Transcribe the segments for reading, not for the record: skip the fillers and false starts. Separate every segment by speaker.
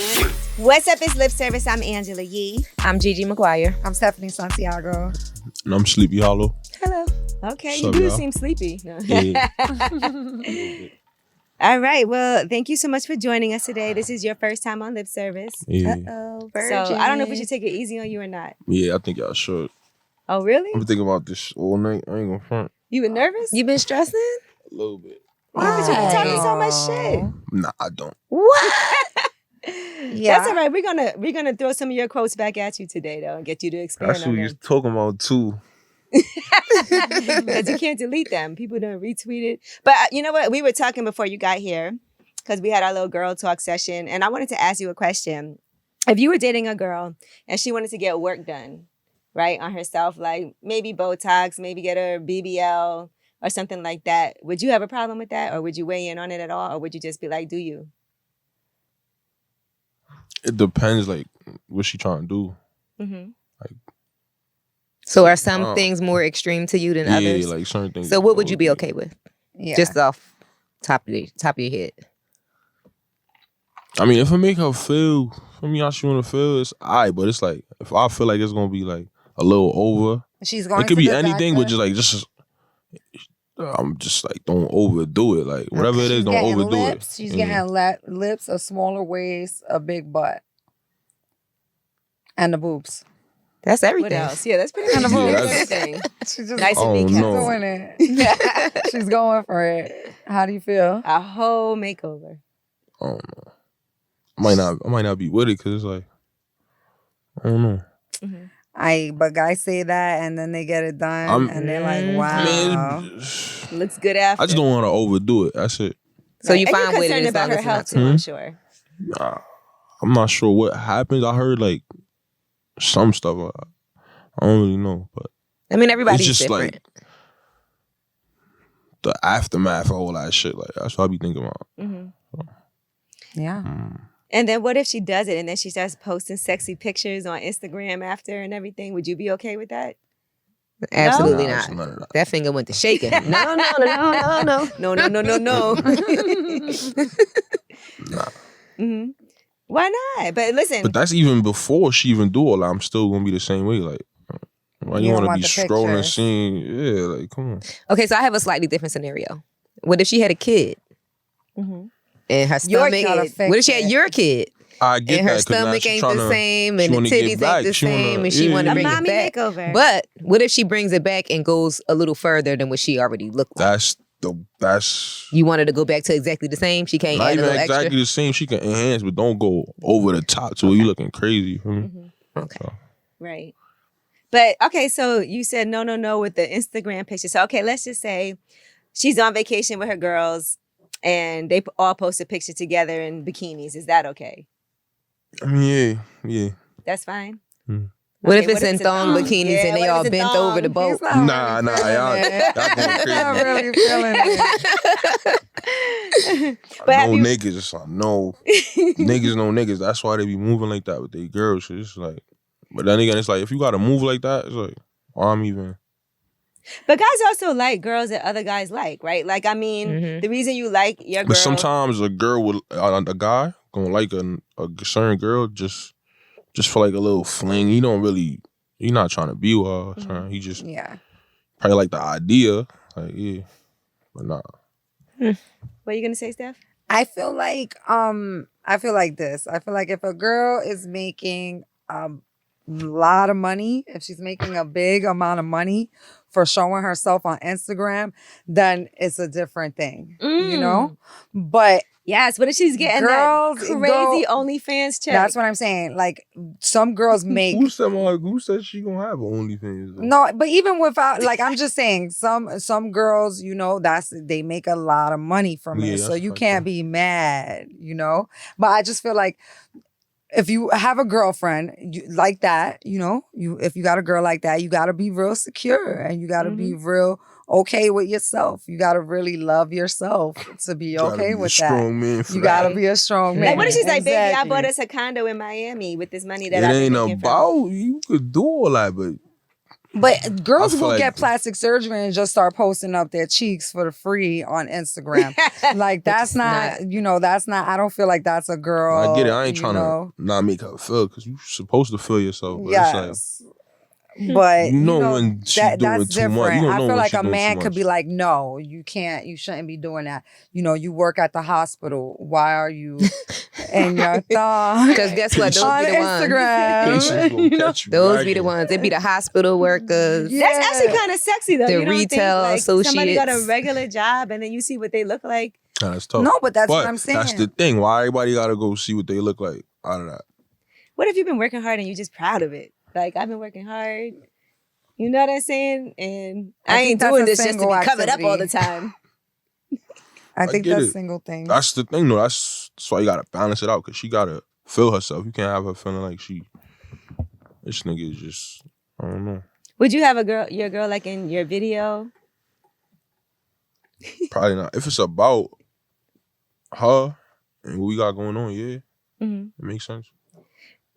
Speaker 1: What's up? It's Lip Service. I'm Angela Yee.
Speaker 2: I'm Gigi McGuire.
Speaker 3: I'm Stephanie Santiago.
Speaker 4: And I'm Sleepy Hallow.
Speaker 1: Hello. Okay,
Speaker 4: What's
Speaker 1: you
Speaker 4: up,
Speaker 1: do
Speaker 4: y'all?
Speaker 1: seem sleepy. No.
Speaker 4: Yeah.
Speaker 1: All right. Well, thank you so much for joining us today. This is your first time on Lip Service.
Speaker 4: Yeah.
Speaker 1: Uh-oh. So I don't know if we should take it easy on you or not.
Speaker 4: Yeah, I think y'all should.
Speaker 1: Oh, really?
Speaker 4: I'm thinking about this all night. I ain't gonna front.
Speaker 1: You been nervous?
Speaker 2: You been stressing?
Speaker 4: A little bit.
Speaker 1: Why? But you been talking so much shit.
Speaker 4: Nah, I don't.
Speaker 2: What?
Speaker 3: Yeah.
Speaker 1: That's all right. We're gonna throw some of your quotes back at you today, though, and get you to expand
Speaker 4: That's what
Speaker 1: on
Speaker 4: you
Speaker 1: them.
Speaker 4: was talking about too.
Speaker 1: Because you can't delete them. People don't retweet it. But you know what? We were talking before you got here because we had our little girl talk session, and I wanted to ask you a question. If you were dating a girl and she wanted to get work done, right, on herself, like maybe Botox, maybe get her BBL or something like that, would you have a problem with that, or would you weigh in on it at all, or would you just be like, do you?
Speaker 4: It depends, like, what she trying to do.
Speaker 1: Mm-hmm.
Speaker 2: So are some things more extreme to you than others?
Speaker 4: Yeah, like certain things.
Speaker 2: So what would you be okay with?
Speaker 3: Yeah.
Speaker 2: Just off top of your head.
Speaker 4: I mean, if it make her feel, how she want to feel, it's alright. But it's like, if I feel like it's gonna be like a little over,
Speaker 3: She's going
Speaker 4: it could
Speaker 3: to
Speaker 4: be
Speaker 3: the
Speaker 4: anything,
Speaker 3: doctor.
Speaker 4: but I'm just like, don't overdo it. Like, whatever it is,
Speaker 3: She's
Speaker 4: don't
Speaker 3: getting
Speaker 4: overdo
Speaker 3: lips.
Speaker 4: it.
Speaker 3: She's
Speaker 4: Yeah.
Speaker 3: getting lips, a smaller waist, a big butt. And the boobs.
Speaker 2: That's
Speaker 1: What
Speaker 2: everything.
Speaker 1: else? Yeah, that's pretty much
Speaker 4: Yeah, that's-
Speaker 1: everything.
Speaker 3: She's just
Speaker 1: Nice and
Speaker 4: Oh,
Speaker 1: big
Speaker 3: she's
Speaker 4: no.
Speaker 3: doing it. She's going for it. How do you feel?
Speaker 1: A whole makeover.
Speaker 4: I don't know. I might not be with it because it's like, I don't know.
Speaker 3: But guys say that and then they get it done and they're like, wow.
Speaker 4: I mean,
Speaker 1: Looks good after.
Speaker 4: I just don't want to overdo it. That's it.
Speaker 2: So you
Speaker 1: And you're
Speaker 2: fine with it
Speaker 1: concerned
Speaker 2: as
Speaker 1: about
Speaker 2: long
Speaker 1: her
Speaker 2: as it's not
Speaker 1: health
Speaker 2: too
Speaker 1: too, I'm
Speaker 2: much.
Speaker 1: sure.
Speaker 4: Nah, I'm not sure what happens. I heard like some stuff. I don't really know, but
Speaker 2: I mean, everybody's
Speaker 4: it's just
Speaker 2: different.
Speaker 4: like the aftermath of all that shit. Like, that's what I be thinking about.
Speaker 3: Yeah.
Speaker 1: And then what if she does it and then she starts posting sexy pictures on Instagram after and everything? Would you be okay with that?
Speaker 2: Absolutely
Speaker 4: Nah,
Speaker 2: not.
Speaker 4: it's none of that.
Speaker 2: That finger went to shaking. No.
Speaker 1: No.
Speaker 4: Nah.
Speaker 1: Mm-hmm. Why not? But listen,
Speaker 4: But that's even before she even do all that. I'm still gonna be the same way. Like, why
Speaker 3: You
Speaker 4: you
Speaker 3: don't
Speaker 4: want to
Speaker 3: want
Speaker 4: be
Speaker 3: the
Speaker 4: scrolling,
Speaker 3: pictures.
Speaker 4: seeing? Yeah, like, come on.
Speaker 2: Okay, so I have a slightly different scenario. What if she had a kid and her
Speaker 3: Your
Speaker 2: stomach
Speaker 3: gotta
Speaker 2: is...
Speaker 3: fix
Speaker 2: What if she had
Speaker 3: it.
Speaker 2: your kid
Speaker 4: I get
Speaker 2: and her
Speaker 4: that. 'cause now
Speaker 2: stomach
Speaker 4: she
Speaker 2: ain't
Speaker 4: tryna-
Speaker 2: the same
Speaker 4: she
Speaker 2: and the
Speaker 4: wanna get
Speaker 2: titties ain't
Speaker 4: back.
Speaker 2: the
Speaker 4: She wanna-
Speaker 2: same and she want to
Speaker 1: a
Speaker 2: bring it
Speaker 1: mommy
Speaker 2: back?
Speaker 1: makeover.
Speaker 2: But what if she brings it back and goes a little further than what she already looked like?
Speaker 4: That's
Speaker 2: You want her to go back to exactly the same? She can't
Speaker 4: not
Speaker 2: add a
Speaker 4: even
Speaker 2: little
Speaker 4: exactly
Speaker 2: extra?
Speaker 4: the same. She can enhance, but don't go over the top to where you looking crazy. You feel me?
Speaker 2: Okay.
Speaker 1: right. But okay, so you said no with the Instagram picture. So okay, let's just say she's on vacation with her girls and they all post a picture together in bikinis. Is that okay?
Speaker 4: I mean, yeah.
Speaker 1: That's fine.
Speaker 2: What
Speaker 1: Okay,
Speaker 2: if it's in
Speaker 1: a
Speaker 2: thong bikinis
Speaker 1: Yeah,
Speaker 2: and they
Speaker 1: what if
Speaker 2: all
Speaker 1: it's a
Speaker 2: bent
Speaker 1: thong?
Speaker 2: over the boat?
Speaker 3: He's not
Speaker 4: Nah,
Speaker 3: really feeling
Speaker 4: y'all
Speaker 3: it.
Speaker 4: going crazy.
Speaker 3: Not really feeling it.
Speaker 1: But
Speaker 4: I
Speaker 1: have
Speaker 4: know
Speaker 1: you-
Speaker 4: niggas. I know niggas know niggas. That's why they be moving like that with their girls. It's like, but then again, it's like if you gotta move like that, it's like, why I'm even.
Speaker 1: But guys also like girls that other guys like, right? Like, I mean, the reason you like your girl.
Speaker 4: But sometimes a girl with a guy gonna like a certain girl just for like a little fling. You don't really. You're not trying to be with her. He just
Speaker 3: Yeah.
Speaker 4: probably like the idea. Like, yeah, but nah.
Speaker 1: What are you gonna say, Steph?
Speaker 3: I feel like this. I feel like if a girl is making a lot of money, if she's making a big amount of money for showing herself on Instagram, then it's a different thing, you know? But
Speaker 1: Yes, what if she's getting
Speaker 3: Girls
Speaker 1: that
Speaker 3: go-
Speaker 1: crazy OnlyFans check?
Speaker 3: that's what I'm saying. Like some girls make
Speaker 4: Who said she gonna have OnlyFans? though?
Speaker 3: no, but even without, like, I'm just saying, some girls, you know, they make a lot of money from
Speaker 4: Yeah,
Speaker 3: it, so
Speaker 4: that's
Speaker 3: you
Speaker 4: fucked
Speaker 3: can't
Speaker 4: up.
Speaker 3: be mad, you know. But I just feel like if you have a girlfriend like that, you know, if you got a girl like that, you got to be real secure and you got to be real okay with yourself. You got to really love yourself to be
Speaker 4: Gotta
Speaker 3: okay
Speaker 4: be a
Speaker 3: with
Speaker 4: strong
Speaker 3: that.
Speaker 4: man for
Speaker 3: You
Speaker 4: that.
Speaker 3: got to be a strong man.
Speaker 1: Like, what if she's like, baby, I
Speaker 3: Exactly.
Speaker 1: bought us a condo in Miami with this money that
Speaker 4: It
Speaker 1: I've been
Speaker 4: ain't
Speaker 1: making
Speaker 4: about you could do all that, but
Speaker 3: But girls
Speaker 4: I feel
Speaker 3: will
Speaker 4: like-
Speaker 3: get plastic surgery and just start posting up their cheeks for the free on Instagram. Like that's not, that's not. I don't feel like that's a girl.
Speaker 4: I get it. I ain't
Speaker 3: you
Speaker 4: trying
Speaker 3: know?
Speaker 4: to not make her feel because you're supposed to feel yourself. But it's like,
Speaker 3: Yes. But
Speaker 4: you know when she's doing
Speaker 3: that's
Speaker 4: too much.
Speaker 3: different.
Speaker 4: You don't
Speaker 3: I
Speaker 4: know
Speaker 3: feel
Speaker 4: when
Speaker 3: like
Speaker 4: she's
Speaker 3: a
Speaker 4: doing
Speaker 3: man
Speaker 4: too
Speaker 3: could be
Speaker 4: much.
Speaker 3: like, no, you can't, you shouldn't be doing that. You work at the hospital. Why are you in your thong?
Speaker 2: Because guess what? Those
Speaker 3: on
Speaker 2: be the ones.
Speaker 3: Instagram.
Speaker 4: Patients gonna catch you.
Speaker 2: Those be the
Speaker 4: ragged.
Speaker 2: ones. It be the hospital workers.
Speaker 3: Yeah.
Speaker 1: That's actually kind of sexy though.
Speaker 2: The
Speaker 1: You don't
Speaker 2: retail
Speaker 1: think, like, somebody got a
Speaker 2: associates.
Speaker 1: regular job and then you see what they look like.
Speaker 4: Nah, that's tough.
Speaker 3: No, but that's what
Speaker 4: But
Speaker 3: I'm saying.
Speaker 4: that's the thing. Why everybody gotta go see what they look like out of that?
Speaker 1: What if you've been working hard and you're just proud of it? Like, I've been working hard. You know what I'm saying? And I
Speaker 3: think
Speaker 1: ain't
Speaker 3: that's
Speaker 1: doing
Speaker 3: a
Speaker 1: this just to be
Speaker 3: single
Speaker 1: covered up all the
Speaker 3: activity.
Speaker 1: time.
Speaker 3: I think
Speaker 4: get
Speaker 3: that's
Speaker 4: it.
Speaker 3: single thing.
Speaker 4: That's the thing, though. That's why you gotta balance it out because she gotta feel herself. You can't have her feeling like this nigga is just, I don't know.
Speaker 1: Would you have your girl like in your video?
Speaker 4: Probably not. If it's about her and what we got going on, yeah,
Speaker 1: Mm-hmm.
Speaker 4: it makes sense.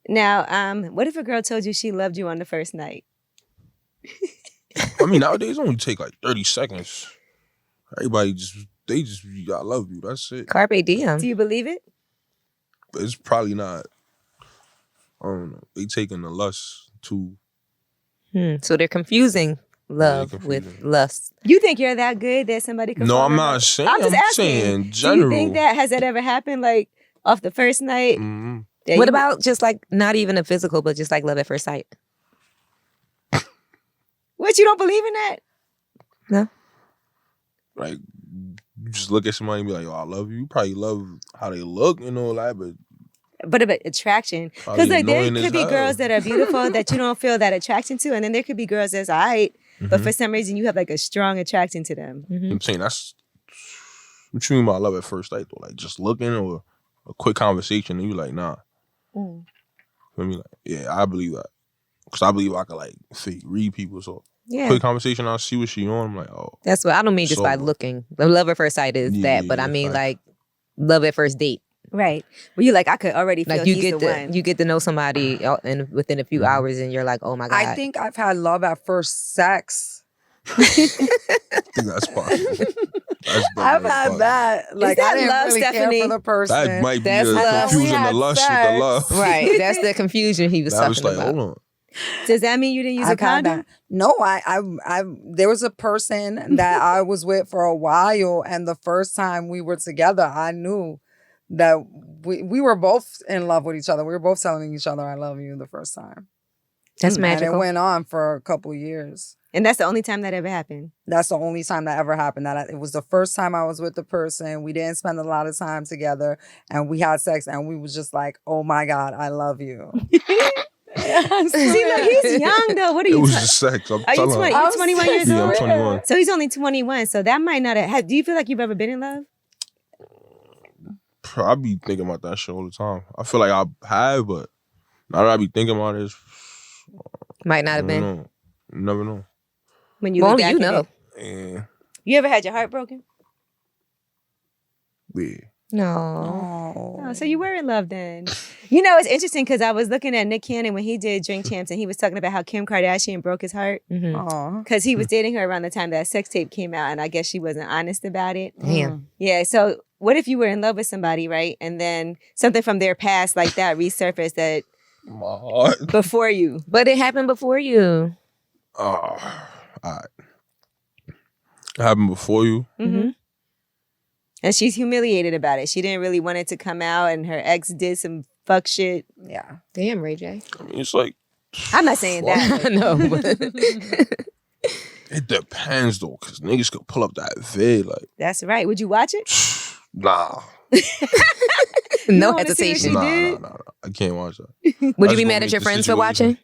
Speaker 1: Now, what if a girl told you she loved you on the first night?
Speaker 4: I mean, nowadays it only take like 30 seconds. Everybody they just, I love you. That's it.
Speaker 2: Carpe diem.
Speaker 1: Do you believe it?
Speaker 4: But it's probably not, I don't know. They taking the lust too.
Speaker 2: So they're confusing love
Speaker 4: confusing.
Speaker 2: with lust.
Speaker 1: You think you're that good that somebody could
Speaker 4: No,
Speaker 1: fall
Speaker 4: I'm
Speaker 1: in
Speaker 4: not
Speaker 1: love?
Speaker 4: saying.
Speaker 1: I'm just asking.
Speaker 4: saying
Speaker 1: Do
Speaker 4: general.
Speaker 1: you think has that ever happened? Like off the first night?
Speaker 4: Mhm.
Speaker 1: that
Speaker 2: What
Speaker 1: you-
Speaker 2: about just like not even a physical, but just like love at first sight?
Speaker 1: What, you don't believe in that?
Speaker 2: No.
Speaker 4: Like, you just look at somebody and be like, "Oh, I love you." You probably love how they look and all that, but
Speaker 1: But about attraction.
Speaker 4: probably
Speaker 1: Because like there
Speaker 4: annoying as
Speaker 1: could be
Speaker 4: hell.
Speaker 1: girls that are beautiful that you don't feel that attraction to, and then there could be girls that's alright, but
Speaker 4: Mhm.
Speaker 1: for some reason you have like a strong attraction to them.
Speaker 2: Mm-hmm.
Speaker 4: I'm saying that's what you mean by love at first sight, though. Like just looking or a quick conversation, and you like, nah.
Speaker 1: Mm.
Speaker 4: I mean, like, yeah, I believe that because I believe I can like read people. So
Speaker 2: Yeah.
Speaker 4: quick conversation, I see what she on. I'm like, oh,
Speaker 2: That's what I don't mean just by
Speaker 4: So-
Speaker 2: looking. The love at first sight is
Speaker 4: Yeah,
Speaker 2: that, but I
Speaker 4: yeah,
Speaker 2: mean
Speaker 4: facts.
Speaker 2: like love at first date.
Speaker 1: Right. Well, you like, I could already feel
Speaker 2: Like you
Speaker 1: he's
Speaker 2: get
Speaker 1: the
Speaker 2: to
Speaker 1: one.
Speaker 2: you get to know somebody and within a few hours and you're like, oh my God.
Speaker 3: I think I've had love at first sex.
Speaker 4: I think that's possible. That's
Speaker 3: I've
Speaker 4: definitely
Speaker 3: had
Speaker 4: possible.
Speaker 3: that. Like
Speaker 1: that
Speaker 3: I didn't
Speaker 1: love,
Speaker 3: really
Speaker 1: Stephanie?
Speaker 3: care for the person.
Speaker 4: That might be
Speaker 2: That's love.
Speaker 4: confusing
Speaker 3: We
Speaker 4: the
Speaker 3: had
Speaker 4: lust with the
Speaker 3: sex.
Speaker 4: love.
Speaker 2: Right. That's the confusion he was
Speaker 4: I
Speaker 2: talking
Speaker 4: was like,
Speaker 2: about.
Speaker 4: hold on.
Speaker 1: Does that mean you didn't use a
Speaker 3: I've had
Speaker 1: condom?
Speaker 3: that. No, I there was a person that I was with for a while, and the first time we were together, I knew that we were both in love with each other. We were both telling each other, "I love you" the first time.
Speaker 2: That's
Speaker 3: And
Speaker 2: magical.
Speaker 3: it went on for a couple years.
Speaker 1: And that's the only time that ever happened.
Speaker 3: That's the only time that ever happened. It was the first time I was with the person. We didn't spend a lot of time together, and we had sex, and we was just like, "Oh my God, I love you."
Speaker 1: See, look, he's young though. What are
Speaker 4: It
Speaker 1: you?
Speaker 4: was just sex. I'm
Speaker 1: Are you
Speaker 4: telling
Speaker 1: 20?
Speaker 4: her.
Speaker 1: You're 21 years
Speaker 4: Yeah, I'm
Speaker 1: old.
Speaker 4: 21.
Speaker 1: So he's only 21. So that might not have. Do you feel like you've ever been in love?
Speaker 4: I be thinking about that shit all the time. I feel like I have, but now that I be thinking about it,
Speaker 2: Might not
Speaker 4: I
Speaker 2: have
Speaker 4: don't
Speaker 2: been.
Speaker 4: know. You never know.
Speaker 1: When you
Speaker 2: Well,
Speaker 1: look
Speaker 2: only
Speaker 1: back
Speaker 2: you
Speaker 1: at
Speaker 2: know.
Speaker 1: it?
Speaker 4: Yeah.
Speaker 1: You ever had your heart broken?
Speaker 4: Yeah.
Speaker 2: No.
Speaker 1: Oh, so you were in love then. You know, it's interesting because I was looking at Nick Cannon when he did Drink Champs and he was talking about how Kim Kardashian broke his heart
Speaker 2: Mhm.
Speaker 3: Aw.
Speaker 1: because he was dating her around the time that sex tape came out and I guess she wasn't honest about it.
Speaker 2: Damn.
Speaker 1: Yeah, so what if you were in love with somebody, right? And then something from their past like that resurfaced that
Speaker 4: My heart.
Speaker 1: before you.
Speaker 2: But it happened before you.
Speaker 4: Oh, all right. It happened before you.
Speaker 1: Mm-hmm. And she's humiliated about it. She didn't really want it to come out and her ex did some fuck shit.
Speaker 3: Yeah.
Speaker 2: Damn, Ray J.
Speaker 4: I mean, it's like,
Speaker 1: I'm not saying that. but-
Speaker 2: No. but-
Speaker 4: it depends though, because niggas could pull up that vid. Like,
Speaker 1: That's right. Would you watch it?
Speaker 4: nah.
Speaker 2: no
Speaker 1: wanna see what she
Speaker 2: hesitation.
Speaker 1: did?
Speaker 4: Nah. I can't watch that.
Speaker 2: Would you
Speaker 4: That's
Speaker 2: be
Speaker 4: gonna
Speaker 2: mad at
Speaker 4: make
Speaker 2: your
Speaker 4: the
Speaker 2: friends for
Speaker 4: situation-
Speaker 2: watching?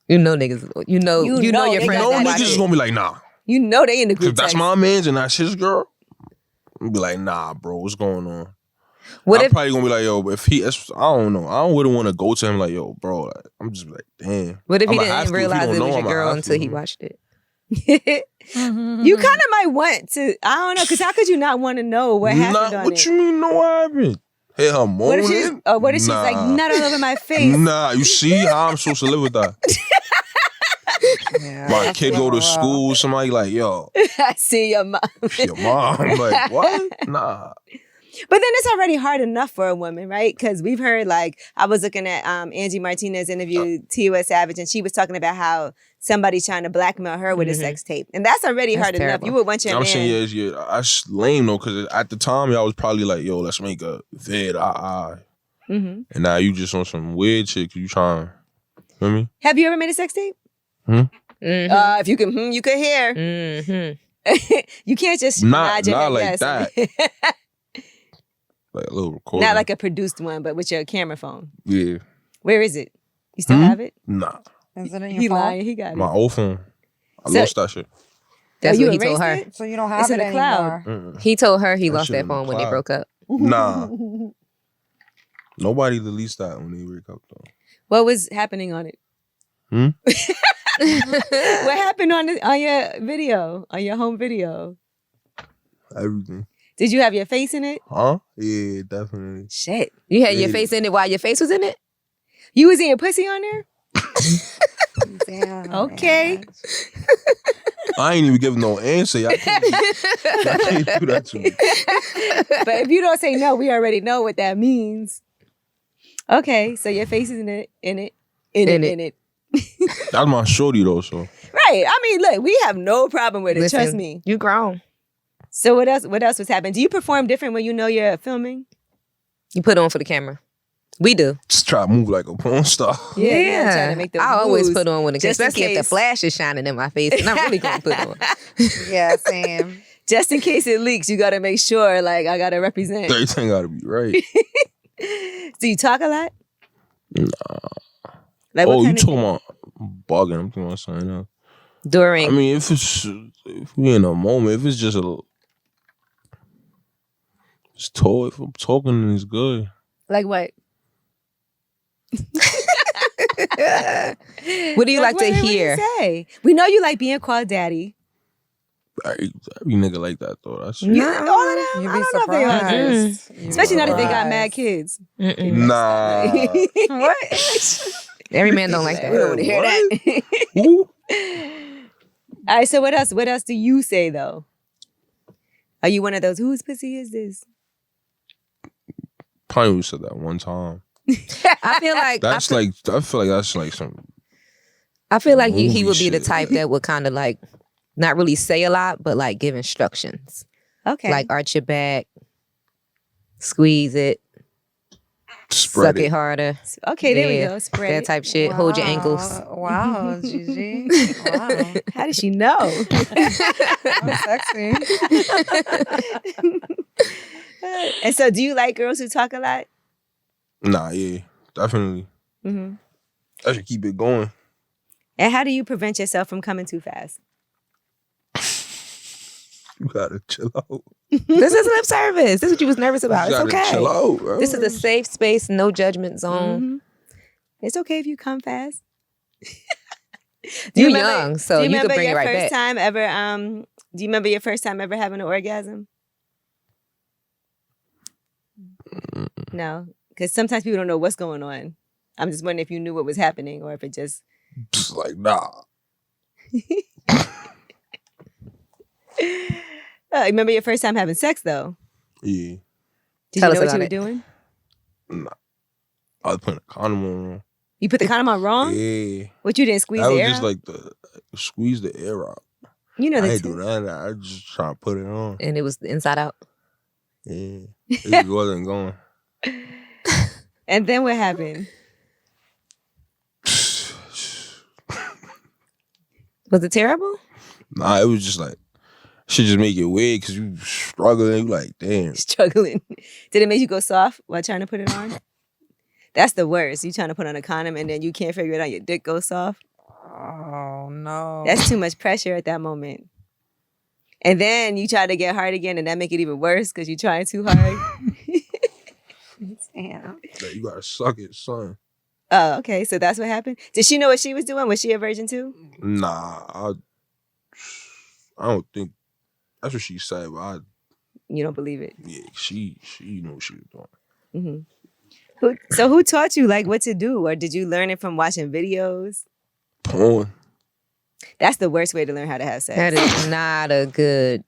Speaker 2: You know niggas. You know
Speaker 1: You know
Speaker 2: your
Speaker 1: they
Speaker 2: friends.
Speaker 1: got
Speaker 4: No
Speaker 1: that
Speaker 2: watch
Speaker 4: niggas is
Speaker 2: it.
Speaker 4: gonna be like, nah.
Speaker 1: You know they in the
Speaker 4: If
Speaker 1: group
Speaker 4: that's
Speaker 1: text.
Speaker 4: my man's and that's his girl, I'm be like, nah, bro, what's going on?
Speaker 2: What
Speaker 4: I'm
Speaker 2: if
Speaker 4: probably gonna be like, yo, if he, I don't know, I wouldn't want to go to him like, yo, bro, like, I'm just like, damn.
Speaker 2: What if he
Speaker 4: I'ma have
Speaker 2: didn't
Speaker 4: to. If he
Speaker 2: realize
Speaker 4: don't
Speaker 2: it
Speaker 4: know,
Speaker 2: was your
Speaker 4: I'ma
Speaker 2: girl
Speaker 4: have
Speaker 2: until
Speaker 4: to.
Speaker 2: he watched it?
Speaker 1: You kind of might want to. I don't know, because how could you not want to know what happened on
Speaker 4: What
Speaker 1: it?
Speaker 4: you mean, no, what happened? Hey, her
Speaker 1: What if she's,
Speaker 4: moaning?
Speaker 1: like nut all over my face?
Speaker 4: Nah, you see how I'm supposed to live with that?
Speaker 3: Yeah,
Speaker 4: My
Speaker 3: that's
Speaker 4: kid go to
Speaker 3: rough.
Speaker 4: school, somebody like, yo,
Speaker 1: I see your mom.
Speaker 4: your mom. Like, what? Nah.
Speaker 1: But then it's already hard enough for a woman, right? Because we've heard, like, I was looking at Angie Martinez interview T.U.S. Savage, and she was talking about how somebody's trying to blackmail her with a sex tape. And that's already
Speaker 2: That's
Speaker 1: hard enough.
Speaker 2: terrible.
Speaker 1: You would want your
Speaker 4: I'm
Speaker 1: man.
Speaker 4: saying, yeah, that's lame though, because at the time, y'all was probably like, yo, let's make a vid,
Speaker 1: Mm-hmm.
Speaker 4: And now you just on some weird shit, 'cause you trying, feel me?
Speaker 1: Have you ever made a sex tape? If you can, you could hear. You can't just nod your
Speaker 4: Not
Speaker 1: head
Speaker 4: like
Speaker 1: yes.
Speaker 4: that. Like a little recording.
Speaker 1: Not like a produced one, but with your camera phone.
Speaker 4: Yeah.
Speaker 1: Where is it? You still have it?
Speaker 4: Nah.
Speaker 3: Is it in your
Speaker 1: He
Speaker 3: phone?
Speaker 1: lying. He got
Speaker 4: My
Speaker 1: it.
Speaker 4: old phone. I
Speaker 1: So-
Speaker 4: lost that shit.
Speaker 2: That's
Speaker 1: you
Speaker 2: what he told
Speaker 1: erased
Speaker 2: her.
Speaker 1: it?
Speaker 3: So you don't have
Speaker 1: It's
Speaker 3: it
Speaker 1: in the cloud.
Speaker 3: anymore.
Speaker 2: He told her he
Speaker 4: That
Speaker 2: lost
Speaker 4: shit
Speaker 2: that
Speaker 4: in the
Speaker 2: phone when they
Speaker 4: cloud.
Speaker 2: broke up.
Speaker 4: Nah. Nobody deletes that when they break up though.
Speaker 1: What was happening on it? What happened on your video, on your home video?
Speaker 4: Everything.
Speaker 1: Did you have your face in it?
Speaker 4: Huh? Yeah, definitely.
Speaker 1: Shit.
Speaker 2: You had your
Speaker 4: Yeah.
Speaker 2: face in it while your face was in it?
Speaker 1: You was eating pussy on there?
Speaker 3: Damn.
Speaker 1: Okay.
Speaker 3: man.
Speaker 4: I ain't even give no answer. Y'all can't do that to me.
Speaker 1: But if you don't say no, we already know what that means. Okay, so your face is in it.
Speaker 4: That's my shorty though, so.
Speaker 1: Right. I mean, look, we have no problem with it.
Speaker 2: Listen,
Speaker 1: Trust me.
Speaker 2: You grown.
Speaker 1: So what else was happening? Do you perform different when you know you're filming?
Speaker 2: You put on for the camera. We do.
Speaker 4: Just try to move like a porn star.
Speaker 1: Yeah, trying to make those
Speaker 2: I always
Speaker 1: moves,
Speaker 2: put on when it
Speaker 1: just in
Speaker 2: especially if the
Speaker 1: case.
Speaker 2: flash is shining in my face. And I'm really going to put on.
Speaker 3: Yeah, same.
Speaker 1: Just in case it leaks, you got to make sure, like, I got to represent.
Speaker 4: Everything gotta be right.
Speaker 1: Do you talk a lot?
Speaker 4: Nah.
Speaker 1: Like, what
Speaker 4: Oh, you
Speaker 1: kind of-
Speaker 4: talking about bugging? I'm talking about something else.
Speaker 2: During.
Speaker 4: I mean, if we in a moment, if it's just just talk. If I'm talking, it's good.
Speaker 1: Like what?
Speaker 2: What do you like to
Speaker 1: what do you
Speaker 2: hear?
Speaker 1: say? We know you like being called daddy.
Speaker 4: Every nigga like that though. That's
Speaker 1: You like all of them?
Speaker 3: You'd
Speaker 1: I
Speaker 3: be
Speaker 1: don't know if they are.
Speaker 3: surprised. You'd be
Speaker 1: Especially now that they got mad
Speaker 3: surprised.
Speaker 1: kids.
Speaker 4: nah.
Speaker 1: What?
Speaker 2: Every man don't like
Speaker 1: We
Speaker 2: that.
Speaker 1: don't want to hear that.
Speaker 4: Who?
Speaker 1: All right, so what else? What else do you say though? Are you one of those, whose pussy is this?
Speaker 4: Probably said that one time.
Speaker 2: I feel like
Speaker 4: That's I feel like that's like some.
Speaker 2: I feel like he
Speaker 4: movie
Speaker 2: would be the
Speaker 4: shit.
Speaker 2: type that would kind of like not really say a lot, but like give instructions.
Speaker 1: Okay.
Speaker 2: Like arch your back, squeeze it,
Speaker 4: Spread
Speaker 2: suck it harder.
Speaker 1: Okay, there we
Speaker 2: Yeah,
Speaker 1: go. Spread
Speaker 2: that
Speaker 1: it.
Speaker 2: type shit. Hold your ankles.
Speaker 3: Wow, Gigi. Wow.
Speaker 1: How did she know?
Speaker 3: That's sexy.
Speaker 1: And so do you like girls who talk a lot?
Speaker 4: Nah, yeah, definitely.
Speaker 1: Mm-hmm.
Speaker 4: I should keep it going.
Speaker 1: And how do you prevent yourself from coming too fast?
Speaker 4: You gotta chill out.
Speaker 2: This is lip service. This is what you was nervous about.
Speaker 4: You
Speaker 2: It's
Speaker 4: gotta chill
Speaker 2: okay.
Speaker 4: out, bro.
Speaker 2: This is a safe space, no judgment zone.
Speaker 1: Mhm. It's okay if you come fast.
Speaker 2: You're
Speaker 1: remember-
Speaker 2: young, so
Speaker 1: do
Speaker 2: you can
Speaker 1: remember
Speaker 2: bring it
Speaker 1: your
Speaker 2: right
Speaker 1: first
Speaker 2: back.
Speaker 1: time ever? Do you remember your first time ever having an orgasm? No, because sometimes people don't know what's going on. I'm just wondering if you knew what was happening or if it just.
Speaker 4: Just like nah.
Speaker 1: Remember your first time having sex though?
Speaker 4: Yeah,
Speaker 1: Did
Speaker 2: Tell
Speaker 1: you
Speaker 2: us
Speaker 1: know what you
Speaker 2: about
Speaker 1: were
Speaker 2: it.
Speaker 1: doing?
Speaker 4: nah. I was putting a condom on.
Speaker 1: You put the condom on wrong?
Speaker 4: Yeah,
Speaker 1: What, you didn't squeeze
Speaker 4: that
Speaker 1: the
Speaker 4: was
Speaker 1: air
Speaker 4: just
Speaker 1: out?
Speaker 4: like squeeze the air out.
Speaker 1: You know
Speaker 4: I
Speaker 1: the
Speaker 4: ain't do none of that. I just trying to put it on.
Speaker 2: And it was inside out.
Speaker 4: Yeah, it just wasn't going.
Speaker 1: And then what happened?
Speaker 2: Was it terrible?
Speaker 4: Nah, it was just like shit. Just make it weird because you struggling. You like damn.
Speaker 1: Struggling. Did it make you go soft while trying to put it on? That's the worst. You trying to put on a condom and then you can't figure it out. Your dick goes soft.
Speaker 3: Oh no.
Speaker 1: That's too much pressure at that moment. And then you try to get hard again and that make it even worse because you're trying too hard.
Speaker 3: Damn.
Speaker 4: Like, you gotta suck it, son.
Speaker 1: Oh, okay. So that's what happened. Did she know what she was doing? Was she a virgin too?
Speaker 4: Nah, I don't think that's what she said. But
Speaker 1: You don't believe it.
Speaker 4: yeah, she knew what she was doing.
Speaker 1: Mm-hmm. Who taught you like what to do? Or did you learn it from watching videos?
Speaker 4: Porn.
Speaker 1: That's the worst way to learn how to have sex.
Speaker 2: That is not a good.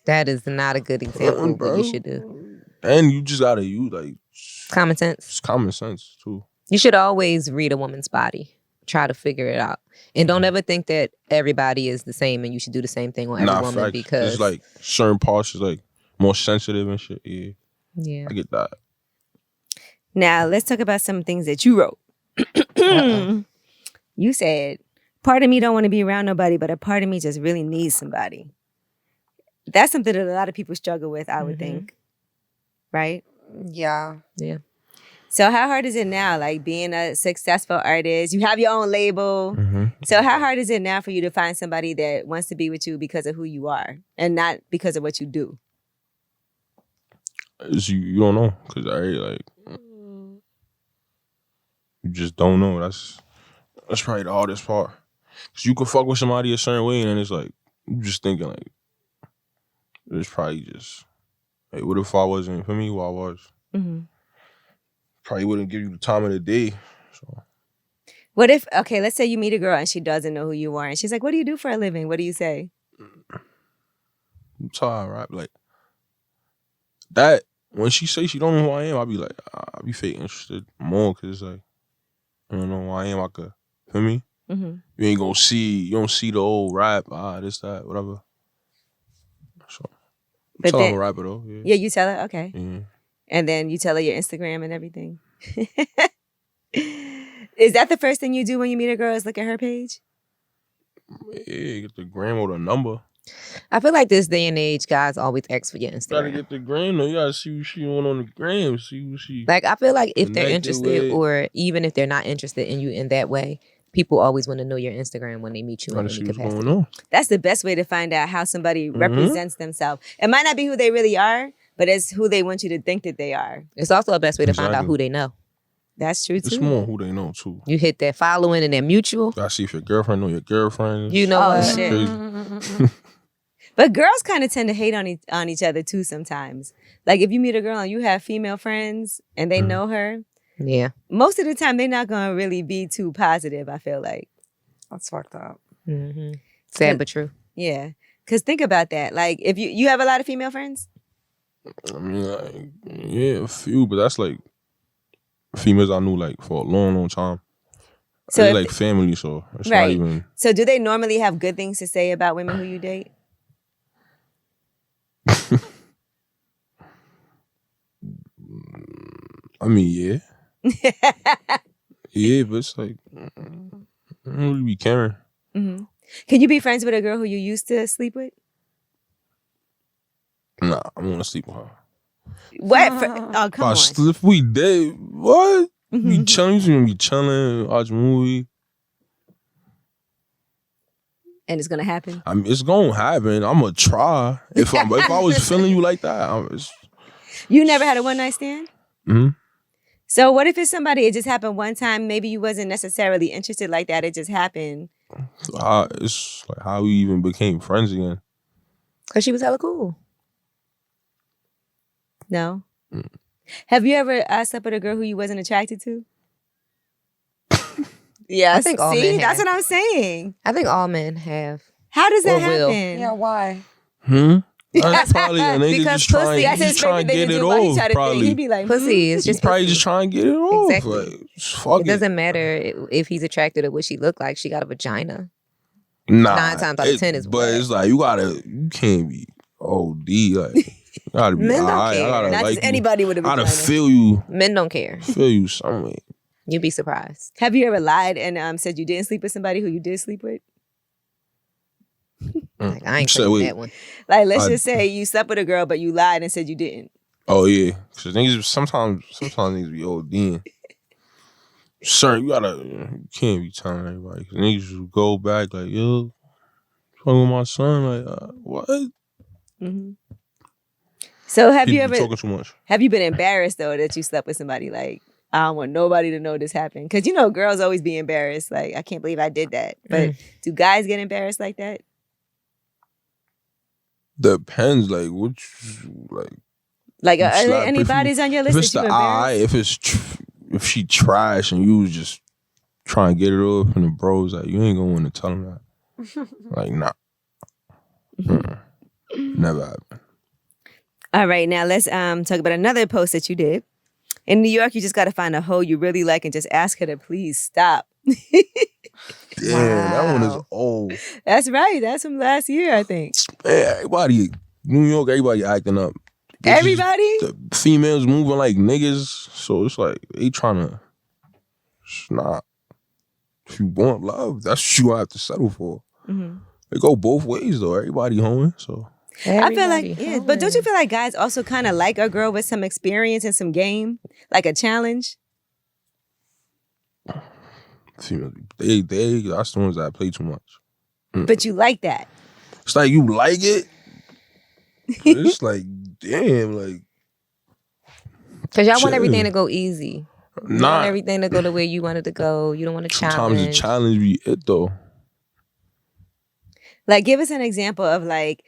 Speaker 2: That is not a good example of what you should do.
Speaker 4: And you just gotta use like
Speaker 2: Common sense.
Speaker 4: it's common sense too.
Speaker 2: You should always read a woman's body. Try to figure it out. And don't ever think that everybody is the same and you should do the same thing on every woman
Speaker 4: Fact.
Speaker 2: because
Speaker 4: It's like certain parts is like more sensitive and shit.
Speaker 2: yeah.
Speaker 4: I get that.
Speaker 1: Now, let's talk about some things that you wrote. You said, part of me don't want to be around nobody, but a part of me just really needs somebody. That's something that a lot of people struggle with, I would think. Right?
Speaker 3: Yeah.
Speaker 2: Yeah.
Speaker 1: So how hard is it now, like being a successful artist? You have your own label. So how hard is it now for you to find somebody that wants to be with you because of who you are and not because of what you do?
Speaker 4: You don't know because like you just don't know. That's probably the hardest part. Cause you can fuck with somebody a certain way and then it's like you just thinking like it's probably just like what if I wasn't for me who I was? Probably wouldn't give you the time of the day. So
Speaker 1: What if, okay, let's say you meet a girl and she doesn't know who you are and she's like, what do you do for a living? What do you say?
Speaker 4: I'm tired, right? Like that when she say she don't know who I am, I'll be like, I'll be fake interested more because it's like I don't know who I am. I could feel me. You ain't gonna see. You don't see the old rap. This that whatever. So
Speaker 1: But
Speaker 4: tell
Speaker 1: then-
Speaker 4: her a rapper though. Yeah.
Speaker 1: Yeah, you tell her? Okay.
Speaker 4: Yeah.
Speaker 1: And then you tell her your Instagram and everything. Is that the first thing you do when you meet a girl is look at her page?
Speaker 4: Yeah, get the gram or the number.
Speaker 2: I feel like this day and age, guys always ask for your
Speaker 4: Gotta
Speaker 2: Instagram.
Speaker 4: get the gram though. You gotta see what she on the gram. See what she.
Speaker 2: Like, I feel like if they're
Speaker 4: Connected
Speaker 2: interested
Speaker 4: with.
Speaker 2: or even if they're not interested in you in that way, people always want to know your Instagram when they meet you in
Speaker 4: Gotta
Speaker 2: any
Speaker 4: see what's
Speaker 2: capacity.
Speaker 4: going on.
Speaker 1: That's the best way to find out how somebody represents themselves. It might not be who they really are, but it's who they want you to think that they are.
Speaker 2: It's also a best way to find out
Speaker 4: Exactly.
Speaker 2: who they know.
Speaker 1: That's true
Speaker 4: It's
Speaker 1: too.
Speaker 4: more who they know too.
Speaker 2: You hit that following and that mutual.
Speaker 4: Gotta see if your girlfriend know your girlfriend.
Speaker 2: You know
Speaker 1: Oh,
Speaker 2: what?
Speaker 1: shit.
Speaker 4: Crazy.
Speaker 1: But girls kind of tend to hate on each other too sometimes. Like if you meet a girl and you have female friends and they know her,
Speaker 2: Yeah.
Speaker 1: most of the time they're not going to really be too positive, I feel like.
Speaker 3: That's fucked up.
Speaker 2: Mm-hmm. Sad but true.
Speaker 1: Yeah. Because think about that. Like if you have a lot of female friends?
Speaker 4: I mean, like, yeah, a few, but that's like females I knew like for a long, long time.
Speaker 1: So
Speaker 4: So
Speaker 1: if-
Speaker 4: like family, so it's
Speaker 1: Right.
Speaker 4: not even.
Speaker 1: So do they normally have good things to say about women who you date?
Speaker 4: I mean, yeah, yeah, but it's like I don't really be caring.
Speaker 1: Hmm. Can you be friends with a girl who you used to sleep with?
Speaker 4: Nah, I want to sleep with her.
Speaker 1: What? Oh, come on.
Speaker 4: If we date, what? Be
Speaker 1: Mhm.
Speaker 4: chilling, you gonna be chilling, watch a movie.
Speaker 1: And it's going to happen?
Speaker 4: I mean, it's gonna happen. I'm gonna try. If I was feeling you like that,
Speaker 1: You never had a one night stand?
Speaker 4: Mhm.
Speaker 1: So what if it's somebody, it just happened one time, maybe you wasn't necessarily interested like that, it just happened.
Speaker 4: It's like how we even became friends again.
Speaker 2: Because she was hella cool.
Speaker 1: No? Have you ever slept with a girl who you wasn't attracted to? Yeah,
Speaker 2: I think all
Speaker 1: see,
Speaker 2: men
Speaker 1: that's
Speaker 2: have.
Speaker 1: what I'm saying.
Speaker 2: I think all men have.
Speaker 1: How does that
Speaker 2: Or will.
Speaker 1: happen?
Speaker 3: Yeah, why?
Speaker 4: That's probably a nigga
Speaker 1: Because
Speaker 4: just trying.
Speaker 1: pussy, that's
Speaker 4: He's
Speaker 1: his
Speaker 4: trying
Speaker 1: favorite
Speaker 4: to
Speaker 1: thing
Speaker 4: get
Speaker 1: to
Speaker 4: it
Speaker 1: do while he
Speaker 4: off.
Speaker 1: try to think.
Speaker 4: Probably.
Speaker 1: He'd be like,
Speaker 2: Pussy is
Speaker 4: He's
Speaker 2: just
Speaker 4: probably
Speaker 2: pussy.
Speaker 4: just trying to get it off.
Speaker 2: Exactly.
Speaker 4: Like, fuck
Speaker 2: It doesn't matter if he's attracted to what she looked like. She got a vagina.
Speaker 4: Nah,
Speaker 2: 9 times out of 10 is
Speaker 4: But
Speaker 2: whack.
Speaker 4: it's like you can't be OD. Like you gotta be
Speaker 2: Men don't
Speaker 4: alright.
Speaker 2: care.
Speaker 4: I gotta
Speaker 1: not
Speaker 4: like
Speaker 1: just
Speaker 4: you.
Speaker 1: anybody would have
Speaker 4: I
Speaker 1: been
Speaker 4: gotta feel you.
Speaker 2: Men don't care.
Speaker 4: Feel you some way.
Speaker 2: You'd be surprised.
Speaker 1: Have you ever lied and said you didn't sleep with somebody who you did sleep with?
Speaker 2: Like, I ain't
Speaker 4: So,
Speaker 2: saying
Speaker 4: wait.
Speaker 2: that one.
Speaker 1: Like, let's
Speaker 4: I-
Speaker 1: just say you slept with a girl, but you lied and said you didn't.
Speaker 4: Oh yeah, because niggas sometimes niggas be ODing. Sir, you can't be telling everybody. Cause niggas just go back like, yo, fucking with my son. Like, what?
Speaker 1: Hmm. So have you
Speaker 4: People
Speaker 1: ever
Speaker 4: talking too much?
Speaker 1: have you been embarrassed though that you slept with somebody? Like, I don't want nobody to know this happened, because girls always be embarrassed. Like, I can't believe I did that. But do guys get embarrassed like that?
Speaker 4: Depends, like
Speaker 1: Like,
Speaker 4: You
Speaker 1: are there
Speaker 4: slap
Speaker 1: any
Speaker 4: if you-
Speaker 1: bodies on your
Speaker 4: if
Speaker 1: list
Speaker 4: it's
Speaker 1: that
Speaker 4: the
Speaker 1: you
Speaker 4: eye,
Speaker 1: embarrassed?
Speaker 4: if she trash and you was just trying to get it off and the bros, like you ain't gonna want to tell them that. Like, nah. Never happened.
Speaker 1: All right, now let's talk about another post that you did. In New York, you just got to find a hoe you really like and just ask her to please stop.
Speaker 4: Damn, that one is
Speaker 3: Wow.
Speaker 4: old.
Speaker 1: That's right. That's from last year, I think.
Speaker 4: Man, everybody, New York, everybody acting up. Bitches,
Speaker 1: Everybody?
Speaker 4: the females moving like niggas, so it's like they trying to. It's not. If you want love, that's what you gonna have to settle for.
Speaker 1: Mm-hmm.
Speaker 4: It go both ways though. Everybody hoeing, so
Speaker 1: I feel like,
Speaker 2: Everybody
Speaker 1: yeah, but don't you
Speaker 2: hoeing.
Speaker 1: feel like guys also kind of like a girl with some experience and some game, like a challenge?
Speaker 4: females, they that's the ones that play too much.
Speaker 1: But you like that.
Speaker 4: It's like you like it. But it's like, damn, like
Speaker 2: Because y'all want
Speaker 4: chill.
Speaker 2: everything to go easy. You
Speaker 4: Nah.
Speaker 2: want everything to go the way you want it to go. You don't want to
Speaker 4: Sometimes the
Speaker 2: challenge.
Speaker 4: challenge be it though.
Speaker 1: Like, give us an example of like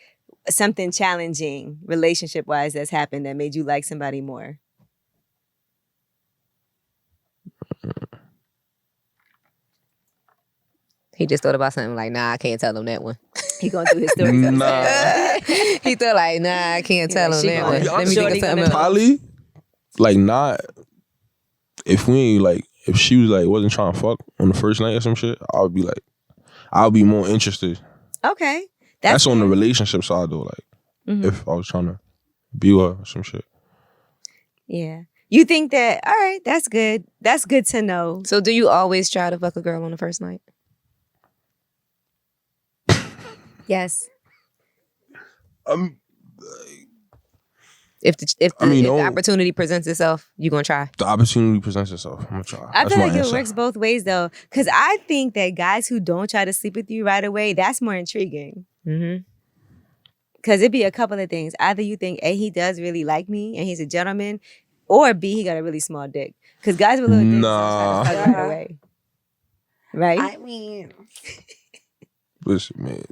Speaker 1: something challenging relationship wise that's happened that made you like somebody more.
Speaker 2: He just thought about something like, nah, I can't tell him that one.
Speaker 1: He going through his story.
Speaker 4: Nah.
Speaker 2: He thought like, nah, I can't tell him
Speaker 1: she
Speaker 2: that
Speaker 1: gonna-
Speaker 2: one. Let me think
Speaker 1: Shorty
Speaker 2: of something
Speaker 1: gonna-
Speaker 2: else.
Speaker 4: Probably like not if we ain't like if she was like wasn't trying to fuck on the first night or some shit, I would be like I'll be more interested.
Speaker 1: Okay.
Speaker 4: That's on the
Speaker 1: fair.
Speaker 4: relationship side though. Like
Speaker 1: Mhm.
Speaker 4: if I was trying to be with her or some shit.
Speaker 1: Yeah. You think that, all right, that's good. That's good to know.
Speaker 2: So do you always try to fuck a girl on the first night?
Speaker 1: Yes.
Speaker 2: If the, if the,
Speaker 4: I mean,
Speaker 2: if the
Speaker 4: no.
Speaker 2: opportunity presents itself, you gonna try.
Speaker 4: The opportunity presents itself. I'm gonna try.
Speaker 1: I
Speaker 4: That's
Speaker 1: feel
Speaker 4: my
Speaker 1: like
Speaker 4: answer.
Speaker 1: it works both ways though. Cause I think that guys who don't try to sleep with you right away, that's more intriguing.
Speaker 2: Mm-hmm.
Speaker 1: Cause it'd be a couple of things. Either you think A, he does really like me and he's a gentleman, or B, he got a really small dick. Cause guys with little dicks don't
Speaker 4: Nah.
Speaker 1: try to fuck right away. Right?
Speaker 3: I mean,
Speaker 4: Listen, man.